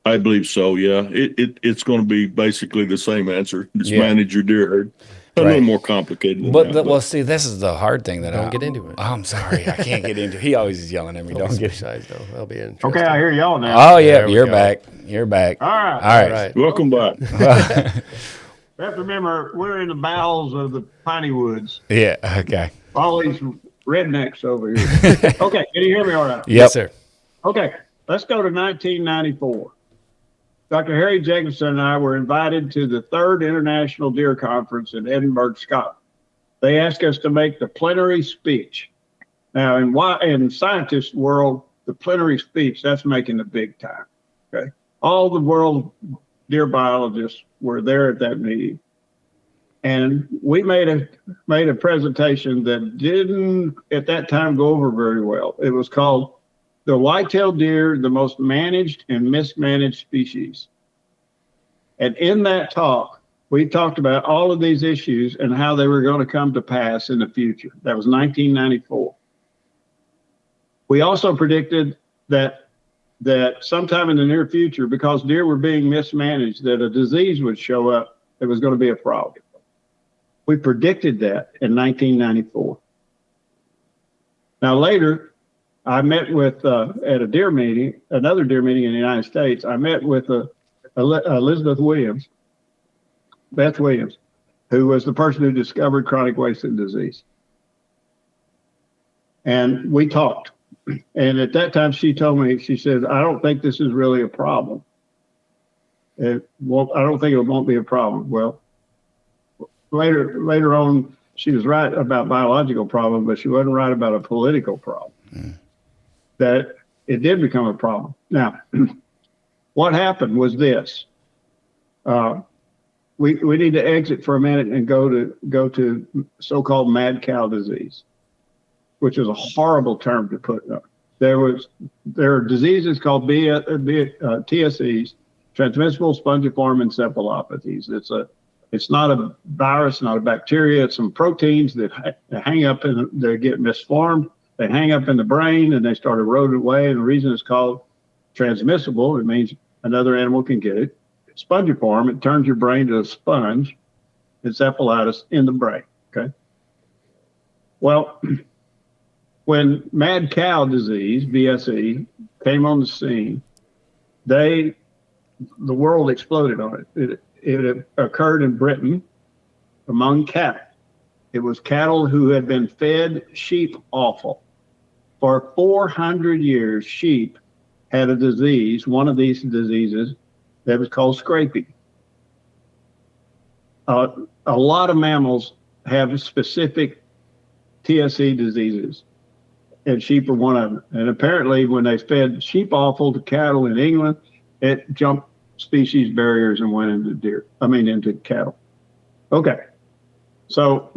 I believe so. Yeah, it's going to be basically the same answer. Just manage your deer herd. A little more complicated than that. Well, see, this is the hard thing that don't get into it. I'm sorry, I can't get into it. He always is yelling at me. Don't get sides though. That'll be interesting. Okay, I hear y'all now. Oh yeah, you're back. You're back. All right. Welcome back. We have to remember we're in the bowels of the piney woods. Yeah. Okay. All these rednecks over here. Okay, can you hear me all right? Yep. Yes, sir. Okay, let's go to 1994. Dr. Harry Jacobson and I were invited to the 3rd International Deer Conference in Edinburgh, Scotland. They asked us to make the plenary speech. Now, in scientist world, the plenary speech, that's making the big time. Okay, all the world deer biologists were there at that meeting, and we made a presentation that didn't at that time go over very well. It was called "The Whitetail Deer, the Most Managed and Mismanaged Species." And in that talk, we talked about all of these issues and how they were going to come to pass in the future. That was 1994. We also predicted that sometime in the near future, because deer were being mismanaged, that a disease would show up that was going to be a problem. We predicted that in 1994. Now later, I met with, at a deer meeting, another deer meeting in the United States, I met with Beth Williams, who was the person who discovered chronic wasting disease. And we talked. And at that time, she told me, she said, I don't think this is really a problem. I don't think it won't be a problem. Well, later on, she was right about biological problem, but she wasn't right about a political problem. That it did become a problem. Now, what happened was this. We need to exit for a minute and go to so-called mad cow disease, which is a horrible term to put up. There are diseases called TSEs, transmissible spongiform encephalopathies. It's not a virus, not a bacteria. It's some proteins that hang up they get misformed. They hang up in the brain and they start eroding away. And the reason it's called transmissible, it means another animal can get it. Spongiform, it turns your brain to a sponge. Encephalitis in the brain. Okay. Well, when mad cow disease, VSE, came on the scene, the world exploded on it. It occurred in Britain among cattle. It was cattle who had been fed sheep offal. For 400 years, sheep had a disease, one of these diseases, that was called scrapie. A lot of mammals have specific TSE diseases, and sheep are one of them. And apparently, when they fed sheep offal to cattle in England, it jumped species barriers and went into cattle. Okay. So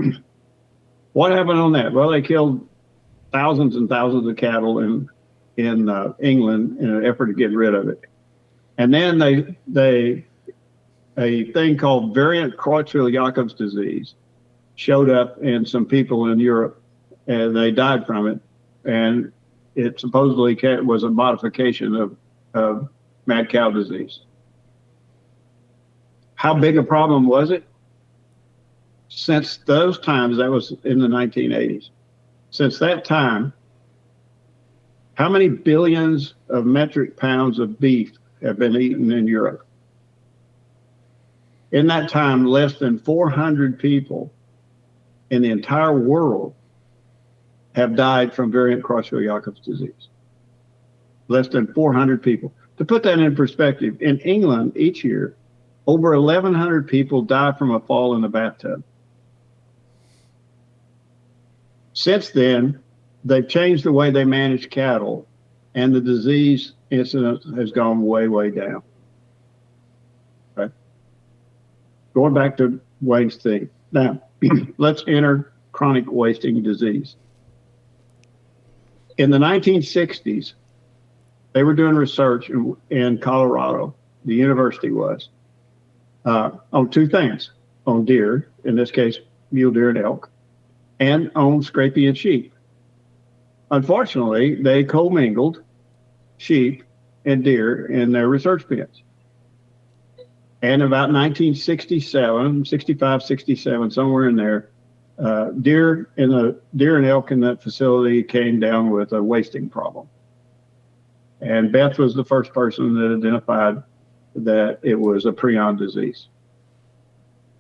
what happened on that? Well, they killed thousands and thousands of cattle in England in an effort to get rid of it. And then a thing called variant Creutzfeldt-Jakob's disease showed up in some people in Europe, and they died from it. And it supposedly was a modification of mad cow disease. How big a problem was it? Since those times, that was in the 1980s. Since that time, how many billions of metric pounds of beef have been eaten in Europe? In that time, less than 400 people in the entire world have died from variant Creutzfeldt-Jakob's disease. Less than 400 people. To put that in perspective, in England each year, over 1,100 people die from a fall in the bathtub. Since then, they've changed the way they manage cattle, and the disease incidence has gone way, way down. Okay. Going back to Wayne's thing. Now, let's enter chronic wasting disease. In the 1960s, they were doing research in Colorado, the university was, on two things, on deer, in this case, mule deer and elk, and on scrapie and sheep. Unfortunately, they commingled sheep and deer in their research pens. And about 1967, 65, 67, somewhere in there, deer and elk in that facility came down with a wasting problem. And Beth was the first person that identified that it was a prion disease.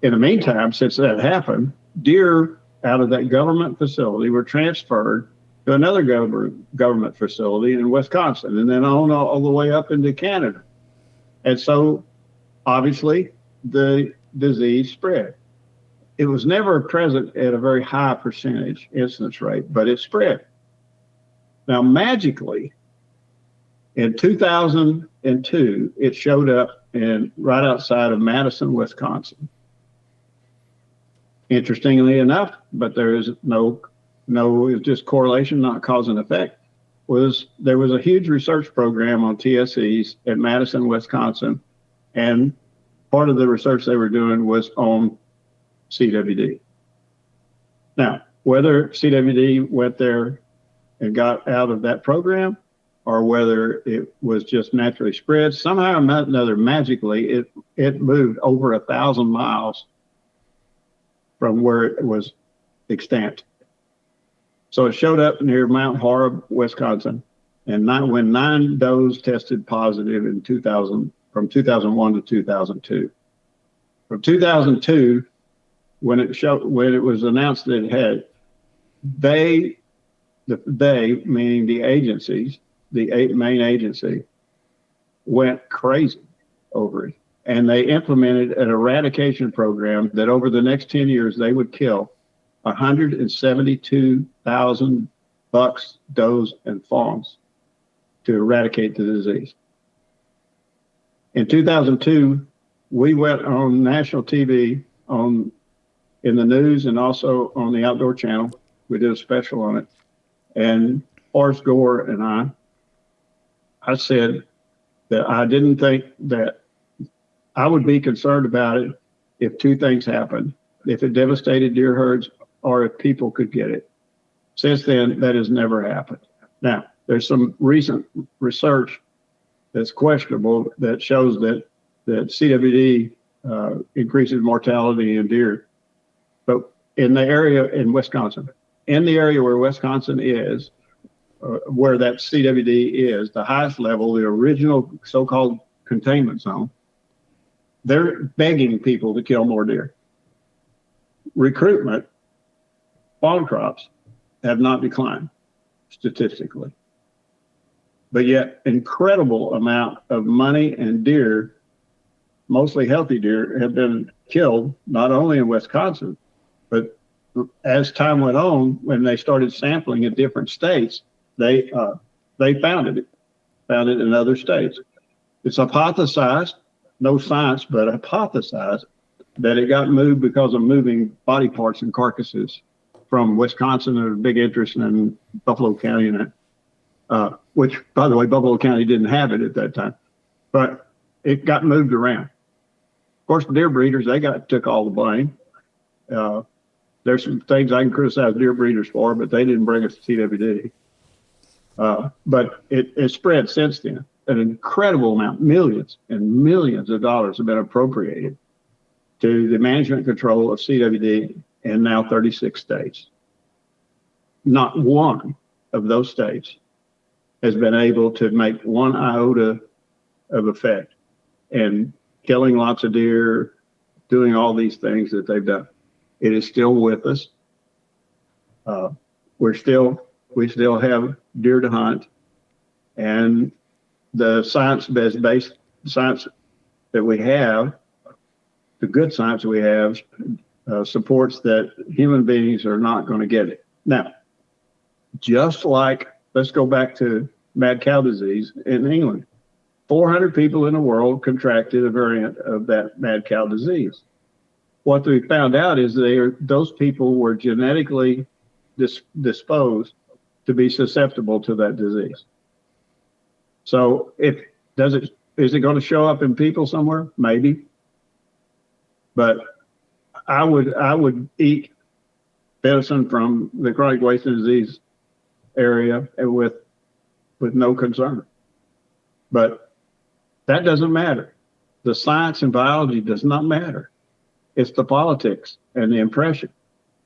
In the meantime, since that happened, deer out of that government facility were transferred to another government facility in Wisconsin, and then on all the way up into Canada. And so, obviously, the disease spread. It was never present at a very high percentage incidence rate, but it spread. Now, magically, in 2002, it showed up right outside of Madison, Wisconsin. Interestingly enough, but there is no, it's just correlation, not cause and effect. There was a huge research program on TSEs at Madison, Wisconsin, and part of the research they were doing was on CWD. Now, whether CWD went there and got out of that program, or whether it was just naturally spread, somehow or another, magically, it moved over 1,000 miles from where it was extant. So it showed up near Mount Horeb, Wisconsin, and when 9 does tested positive in 2000, from 2001 to 2002. From 2002, when it was announced that it had, they meaning the agencies, the main agency, went crazy over it. And they implemented an eradication program that over the next 10 years, they would kill 172,000 bucks, does, and fawns to eradicate the disease. In 2002, we went on national TV, in the news, and also on the Outdoor Channel. We did a special on it. And Forrest Gore and I said that I didn't think that I would be concerned about it if two things happened, if it devastated deer herds or if people could get it. Since then, that has never happened. Now, there's some recent research that's questionable that shows that CWD increases mortality in deer. But in the area in Wisconsin, in the area where Wisconsin is, where that CWD is, the highest level, the original so-called containment zone, they're begging people to kill more deer. Recruitment, fawn crops have not declined statistically. But yet, incredible amount of money and deer, mostly healthy deer, have been killed, not only in Wisconsin, but as time went on, when they started sampling in different states, they found it in other states. It's hypothesized, no science, but hypothesized that it got moved because of moving body parts and carcasses from Wisconsin. There's a big interest in Buffalo County in it, which, by the way, Buffalo County didn't have it at that time, but it got moved around. Of course, the deer breeders, they took all the blame. There's some things I can criticize deer breeders for, but they didn't bring us CWD. But it spread since then. An incredible amount, millions and millions of dollars have been appropriated to the management control of CWD in now 36 states. Not one of those states has been able to make one iota of effect in killing lots of deer, doing all these things that they've done. It is still with us. We still have deer to hunt, and the science-based science that we have, the good science we have, supports that human beings are not going to get it. Now, just like, let's go back to mad cow disease in England. 400 people in the world contracted a variant of that mad cow disease. What we found out is those people were genetically disposed to be susceptible to that disease. So is it going to show up in people somewhere? Maybe. But I would eat venison from the chronic wasting disease area with no concern. But that doesn't matter. The science and biology does not matter. It's the politics and the impression.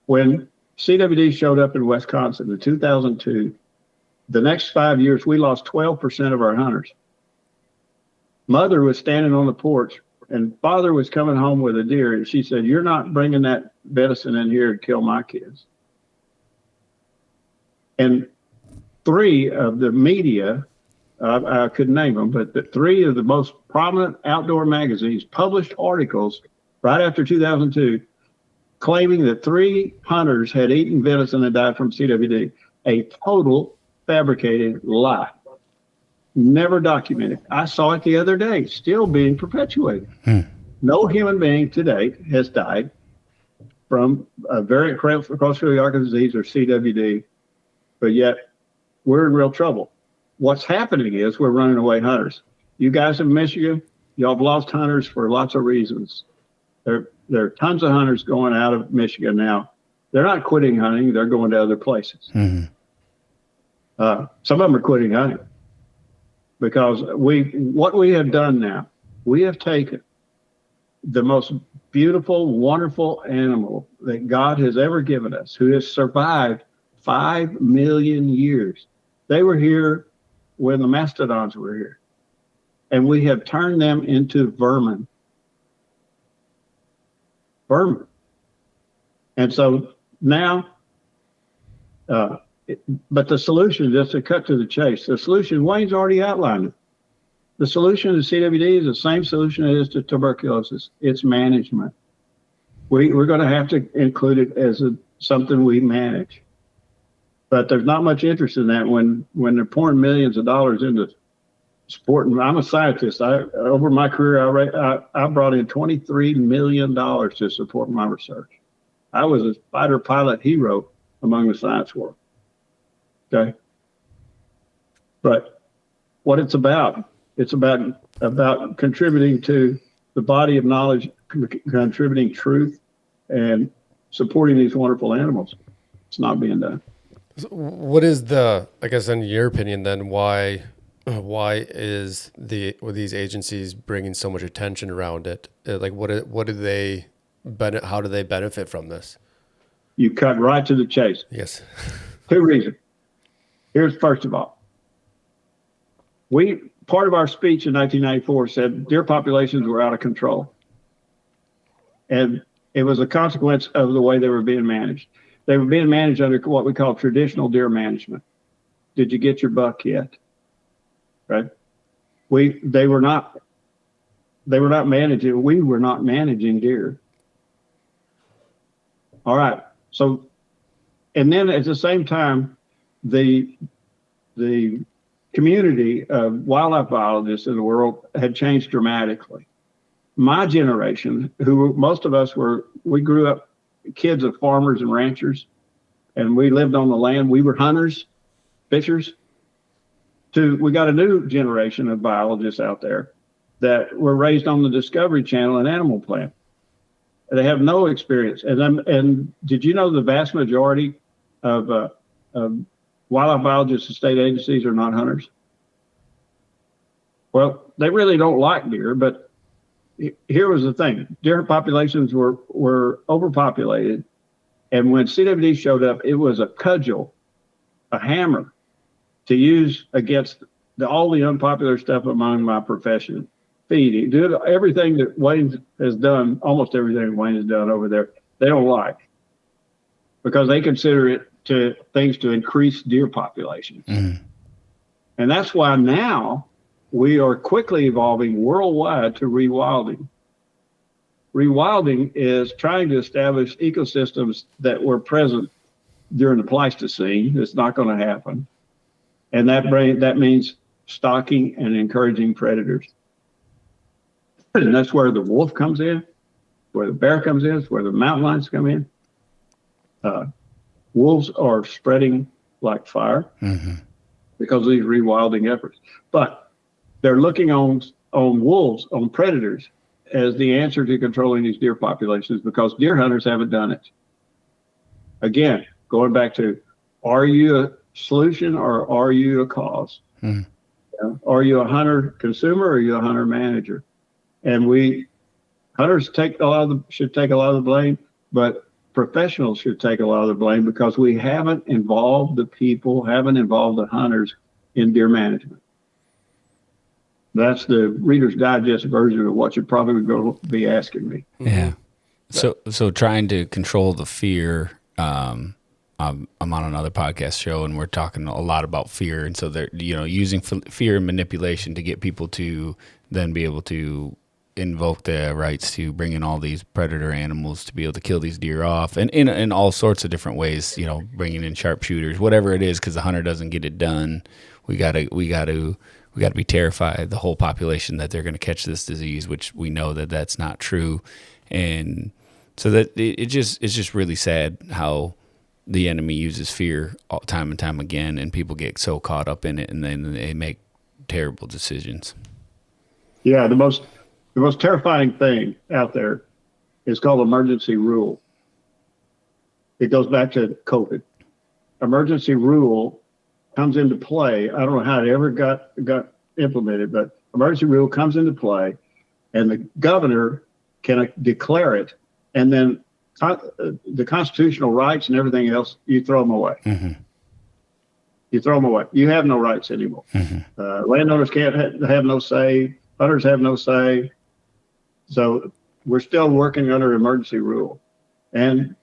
When CWD showed up in Wisconsin in 2002, the next 5 years, we lost 12% of our hunters. Mother was standing on the porch, and father was coming home with a deer, and she said, "You're not bringing that venison in here to kill my kids." And three of the media, I couldn't name them, but the three of the most prominent outdoor magazines published articles right after 2002 claiming that 3 hunters had eaten venison and died from CWD. A total fabricated lie. Never documented. I saw it the other day, still being perpetuated. No human being to date has died from a variant cross-ciliary disease or CWD, but yet we're in real trouble. What's happening is we're running away hunters. You guys in Michigan, y'all have lost hunters for lots of reasons. There are tons of hunters going out of Michigan now. They're not quitting hunting. They're going to other places. Mm-hmm. Some of them are quitting hunting because what we have done now, we have taken the most beautiful, wonderful animal that God has ever given us, who has survived 5 million years. They were here when the mastodons were here, and we have turned them into vermin. And so now, but the solution, just to cut to the chase, the solution, Wayne's already outlined it. The solution to CWD is the same solution it is to tuberculosis. It's management. We're going to have to include it as something we manage. But there's not much interest in that when they're pouring millions of dollars into supporting. I'm a scientist. Over my career, I brought in $23 million to support my research. I was a fighter pilot hero among the science world. Okay. But what it's about contributing to the body of knowledge contributing truth and supporting these wonderful animals. It's not being done. So what is the, I guess, in your opinion, then why is were these agencies bringing so much attention around it? Like, what do they how do they benefit from this? You cut right to the chase. Yes. 2 reasons. Here's first of all, part of our speech in 1994 said deer populations were out of control. And it was a consequence of the way they were being managed. They were being managed under what we call traditional deer management. Did you get your buck yet? Right? They were not managing, we were not managing deer. All right. So, and then at the same time, the community of wildlife biologists in the world had changed dramatically. My generation, who most of us we grew up kids of farmers and ranchers, and we lived on the land. We were hunters, fishers. We got a new generation of biologists out there that were raised on the Discovery Channel and Animal Planet. They have no experience. And did you know the vast majority of wildlife biologists and state agencies are not hunters? Well, they really don't like deer, but here was the thing. Deer populations were overpopulated. And when CWD showed up, it was a cudgel, a hammer to use against all the unpopular stuff among my profession. Feeding, do everything that Wayne has done, almost everything Wayne has done over there, they don't like, because they consider it things to increase deer populations. Mm-hmm. And that's why now we are quickly evolving worldwide to rewilding. Rewilding is trying to establish ecosystems that were present during the Pleistocene. It's not going to happen. And that means stalking and encouraging predators. And that's where the wolf comes in, where the bear comes in, where the mountain lions come in. Wolves are spreading like fire because of these rewilding efforts. But they're looking on wolves, on predators, as the answer to controlling these deer populations, because deer hunters haven't done it. Again, going back to, are you a solution or are you a cause? Are you a hunter consumer or are you a hunter manager? And hunters should take a lot of the blame, but professionals should take a lot of the blame, because we haven't involved the people, haven't involved the hunters in deer management. That's the Reader's Digest version of what you're probably going to be asking me. Yeah. So trying to control the fear. I'm on another podcast show, and we're talking a lot about fear, and so they're using fear and manipulation to get people to then be able to invoke the rights to bring in all these predator animals to be able to kill these deer off, and in all sorts of different ways. Bringing in sharpshooters, whatever it is, because the hunter doesn't get it done. We got to be terrified, the whole population, that they're going to catch this disease, which we know that that's not true. And so that it's just really sad how the enemy uses fear time and time again, and people get so caught up in it, and then they make terrible decisions. Yeah, the most terrifying thing out there is called emergency rule. It goes back to COVID. Emergency rule comes into play. I don't know how it ever got implemented, but emergency rule comes into play, and the governor can declare it, and then the constitutional rights and everything else, you throw them away. Mm-hmm. You throw them away. You have no rights anymore. Mm-hmm. Landowners can't have no say. Hunters have no say. So we're still working under emergency rule. And,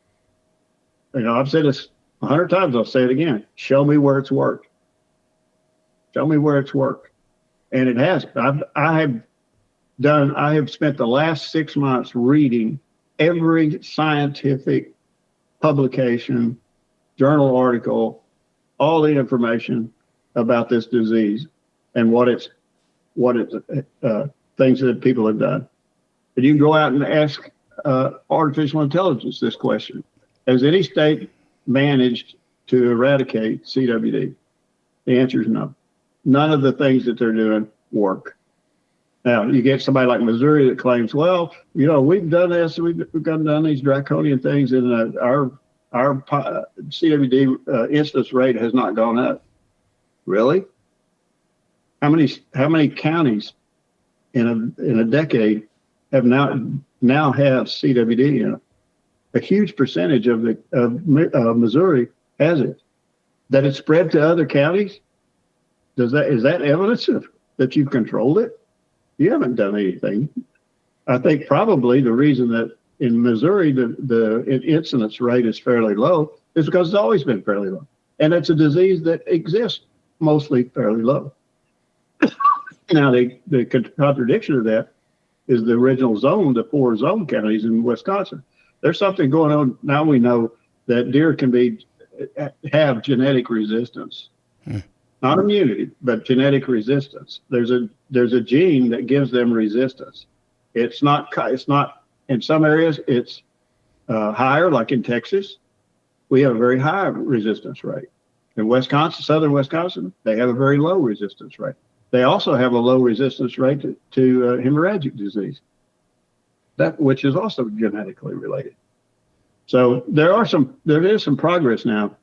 I've said this 100 times. I'll say it again. Show me where it's worked. Show me where it's worked. And it has. I have spent the last 6 months reading every scientific publication, journal article, all the information about this disease and what it's things that people have done. And you can go out and ask artificial intelligence this question: has any state managed to eradicate CWD? The answer is no. None of the things that they're doing work. Now you get somebody like Missouri that claims, well, we've done this, we've done these draconian things, and our CWD incidence rate has not gone up. Really? How many counties in a decade have now have CWD in it? A huge percentage of Missouri has it. That it's spread to other counties? Is that evidence that you've controlled it? You haven't done anything. I think probably the reason that in Missouri the incidence rate is fairly low is because it's always been fairly low, and it's a disease that exists mostly fairly low. Now the contradiction of that is the original zone, the 4 zone counties in Wisconsin. There's something going on now. We know that deer can have genetic resistance. Not immunity, but genetic resistance. There's a gene that gives them resistance. It's not in some areas it's higher, like in Texas. We have a very high resistance rate. In Wisconsin, southern Wisconsin, they have a very low resistance rate. They also have a low resistance rate to hemorrhagic disease, which is also genetically related. So there is some progress now.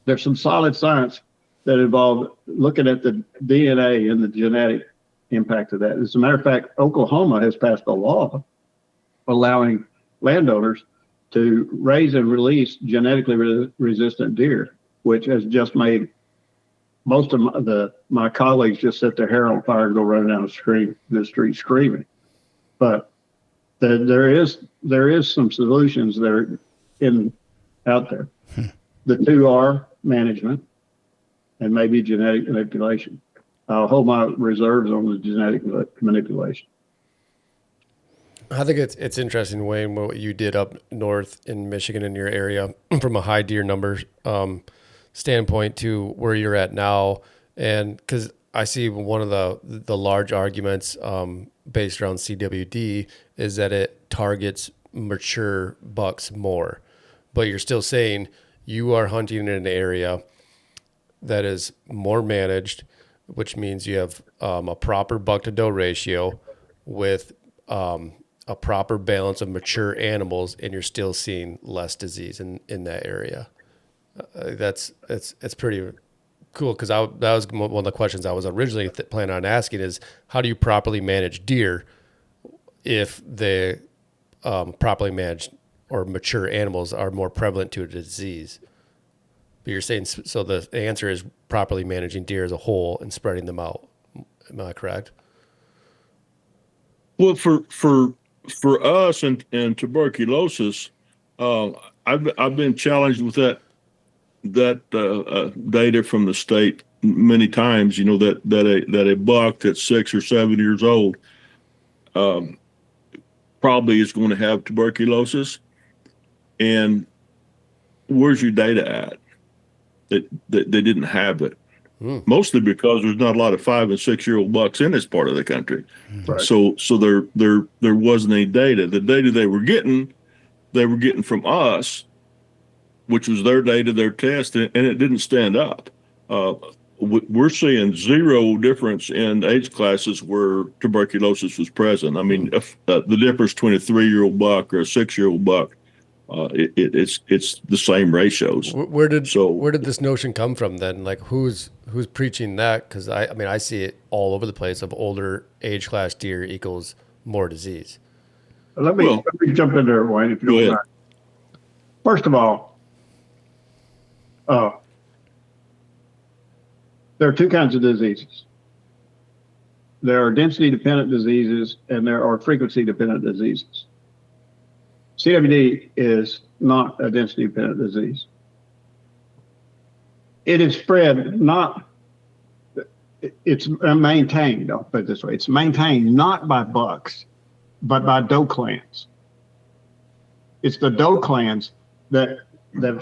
There's some solid science that involve looking at the DNA and the genetic impact of that. As a matter of fact, Oklahoma has passed a law allowing landowners to raise and release genetically resistant deer, which has just made most of my colleagues just set their hair on fire and go running down the street screaming. But there is some solutions that are out there. The two are management and maybe genetic manipulation. I'll hold my reserves on the genetic manipulation. I think it's interesting, Wayne, what you did up north in Michigan in your area from a high deer number standpoint to where you're at now. And because I see one of the large arguments based around CWD is that it targets mature bucks more. But you're still saying you are hunting in an area that is more managed, which means you have a proper buck-to-doe ratio with a proper balance of mature animals, and you're still seeing less disease in that area. It's pretty cool, because that was one of the questions I was originally planning on asking is, how do you properly manage deer if the properly managed or mature animals are more prevalent to a disease? But you're saying, so the answer is properly managing deer as a whole and spreading them out. Am I correct? Well, for us and tuberculosis, I've been challenged with that data from the state many times. That a buck that's 6 or 7 years old probably is going to have tuberculosis. And where's your data at? That they didn't have it. Mostly because there's not a lot of 5 and 6 year old bucks in this part of the country. Right. So there wasn't any data. The data they were getting from us, which was their data, their test, and it didn't stand up. We're seeing zero difference in age classes where tuberculosis was present. I mean, if, the difference between a 3-year-old buck or a 6-year-old buck, it's the same ratios. Where did this notion come from then? Like who's preaching that? Because I see it all over the place of older age class deer equals more disease. Let me jump in there, Wayne, if you don't mind. First of all, there are two kinds of diseases. There are density dependent diseases and there are frequency dependent diseases. CWD is not a density dependent disease. It is spread it's maintained, I'll put it this way, it's maintained not by bucks, but by doe clans. It's the doe clans that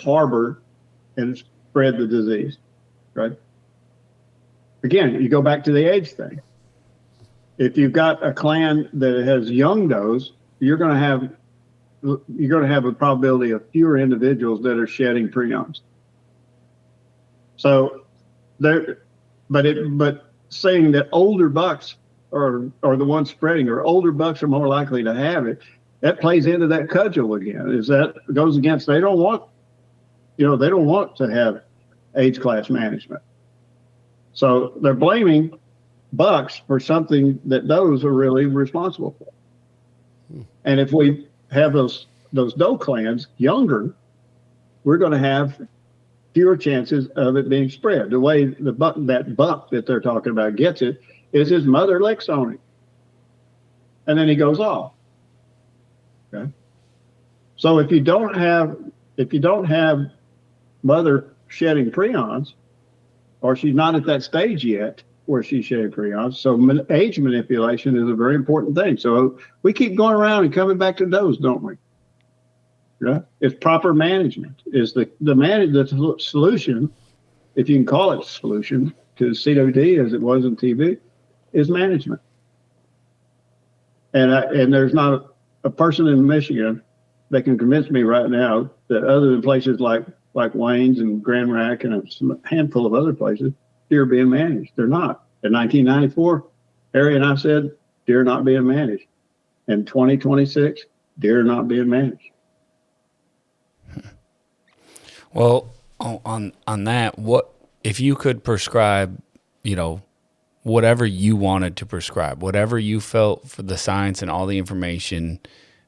harbor and spread the disease, right? Again, you go back to the age thing. If you've got a clan that has young does, you're going to have a probability of fewer individuals that are shedding prions. So but saying that older bucks or the ones spreading, or older bucks are more likely to have it. That plays into that cudgel again. Is that goes against, they don't want to have age class management. So they're blaming bucks for something that those are really responsible for. And if we have those doe clans younger, we're going to have fewer chances of it being spread. The way that buck that they're talking about gets it is his mother licks on him, and then he goes off. Okay. So if you don't have mother shedding prions, or she's not at that stage yet where she's shedding prions, so age manipulation is a very important thing. So we keep going around and coming back to those, don't we? Yeah. It's proper management is the solution, if you can call it a solution to CWD as it was in TV, is management. And there's not a person in Michigan that can convince me right now that other than places like Wayne's and Grand Rack and a handful of other places, deer are being managed. They're not. In 1994, Harry and I said deer are not being managed. In 2026, deer are not being managed. Well, on that, what if you could prescribe, whatever you wanted to prescribe, whatever you felt for the science and all the information,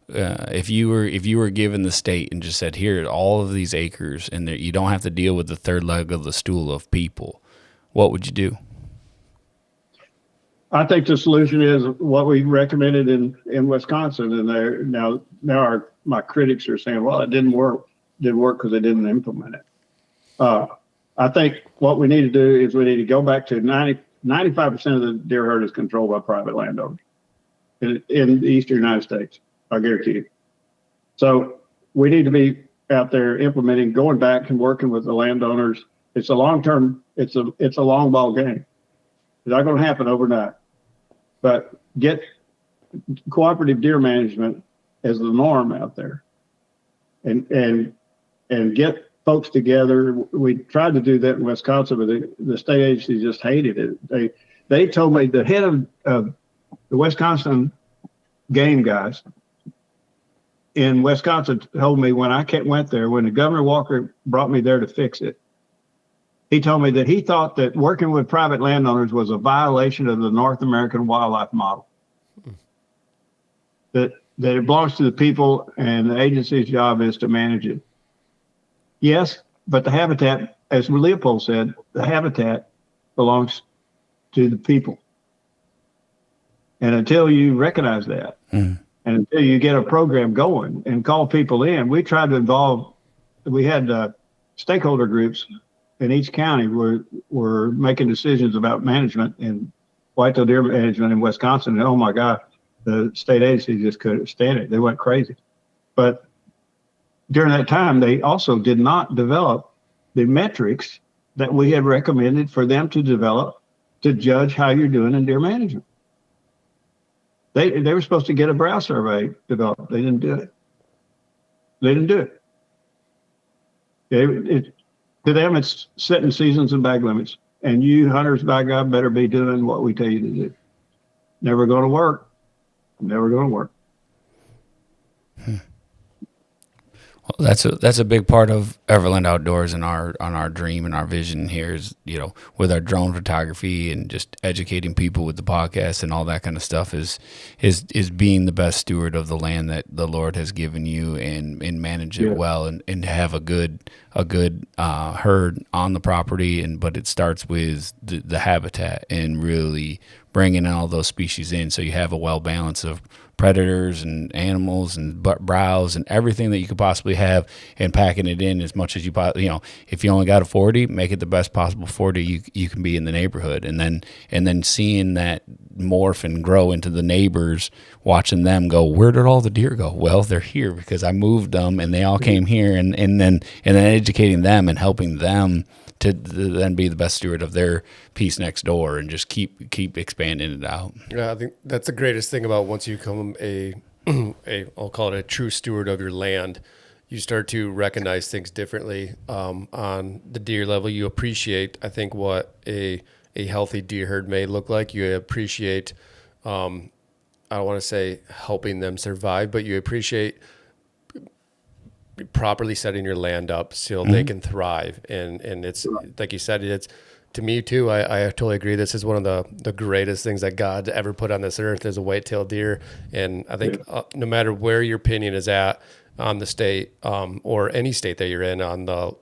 if you were given the state and just said, here, all of these acres, and you don't have to deal with the third leg of the stool of people, what would you do? I think the solution is what we recommended in Wisconsin, and now my critics are saying, well, it didn't work because they didn't implement it. I think what we need to do is we need to go back to 95% of the deer herd is controlled by private landowners in the eastern United States. I guarantee you. So we need to be out there implementing, going back and working with the landowners. It's a long-term, it's a long ball game. It's not going to happen overnight, but get cooperative deer management as the norm out there, and get folks together. We tried to do that in Wisconsin, but the state agency just hated it. They told me, the head of the Wisconsin game guys in Wisconsin told me when I went there, when the Governor Walker brought me there to fix it, he told me that he thought that working with private landowners was a violation of the North American wildlife model. That it belongs to the people and the agency's job is to manage it. Yes, but the habitat, as Leopold said, the habitat belongs to the people. And until you recognize that, and until you get a program going and call people in, we tried to involve, we had stakeholder groups in each county were making decisions about management and whitetail deer management in Wisconsin. And oh my God, the state agency just couldn't stand it. They went crazy. But during that time, they also did not develop the metrics that we had recommended for them to develop to judge how you're doing in deer management. They were supposed to get a brow survey developed. They didn't do it. To them, it's setting seasons and bag limits. And you hunters, by God, better be doing what we tell you to do. Never going to work. Never going to work. Well, that's a big part of Everland Outdoors and our dream and our vision here is, with our drone photography and just educating people with the podcast and all that kind of stuff is being the best steward of the land that the Lord has given you and manage it well and to have a good herd on the property. But it starts with the habitat and really bringing all those species in so you have a well balance of predators and animals and browse and everything that you could possibly have, and packing it in as much as you if you only got a 40, make it the best possible 40 you can be in the neighborhood, and then seeing that morph and grow into the neighbors, watching them go, where did all the deer go? Well, they're here because I moved them and they all came here, and then educating them and helping them to then be the best steward of their piece next door and just keep expanding it out. Yeah, I think that's the greatest thing about once you become I'll call it a true steward of your land, you start to recognize things differently on the deer level. You appreciate, I think, what a healthy deer herd may look like. You appreciate I don't want to say helping them survive, but you appreciate properly setting your land up so they can thrive. And it's like you said, it's to me too. I totally agree. This is one of the greatest things that God ever put on this earth is a white-tailed deer. And I think no matter where your opinion is at on the state, or any state that you're in on the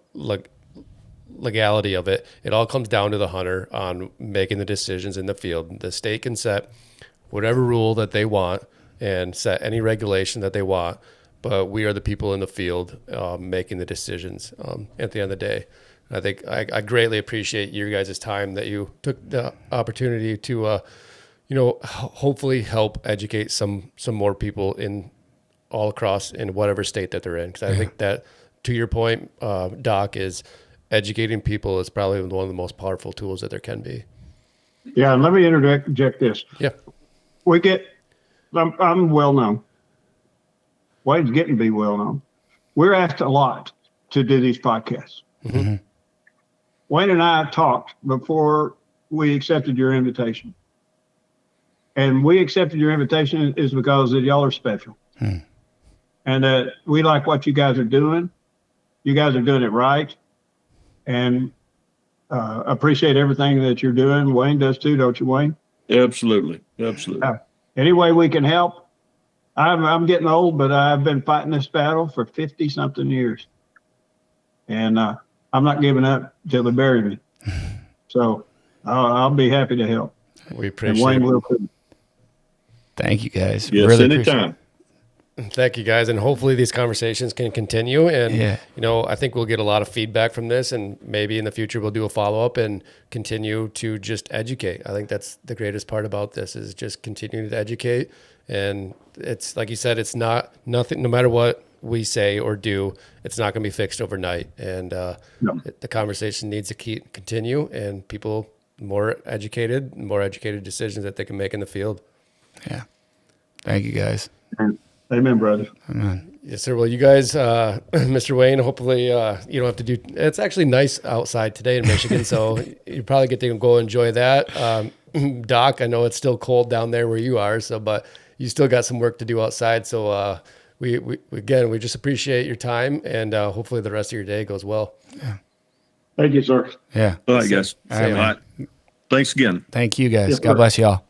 legality of it, it all comes down to the hunter on making the decisions in the field. The state can set whatever rule that they want and set any regulation that they want, but we are the people in the field making the decisions at the end of the day. I think I greatly appreciate your guys' time that you took the opportunity to, hopefully help educate some more people in all across in whatever state that they're in. Because I think that, to your point, Doc, is educating people is probably one of the most powerful tools that there can be. Yeah, and let me interject this. Yeah. I'm well known. Wayne's getting to be well known. We're asked a lot to do these podcasts. Mm-hmm. Wayne and I talked before we accepted your invitation. And we accepted your invitation is because y'all are special. And that we like what you guys are doing. You guys are doing it right. And appreciate everything that you're doing. Wayne does too, don't you, Wayne? Absolutely. Any way we can help. I'm getting old, but I've been fighting this battle for 50 something years. And I'm not giving up till they bury me. So I'll be happy to help. We appreciate and Wayne it. will too. Thank you guys. Yes, really anytime. Thank you, guys. And hopefully these conversations can continue. And, I think we'll get a lot of feedback from this. And maybe in the future, we'll do a follow-up and continue to just educate. I think that's the greatest part about this is just continuing to educate. And it's like you said, it's nothing, no matter what we say or do, it's not going to be fixed overnight. And the conversation needs to continue and people more educated decisions that they can make in the field. Yeah. Thank you guys. Amen, brother. Amen. Yes, sir. Well, you guys, Mr. Wayne, hopefully you don't have to do, it's actually nice outside today in Michigan, so you probably get to go enjoy that. Doc, I know it's still cold down there where you are, but you still got some work to do outside. So we just appreciate your time and hopefully the rest of your day goes well. Yeah. Thank you, sir. Yeah. All right, guys. All right, All right. Thanks again. Thank you guys. Yes, God sir. bless y'all.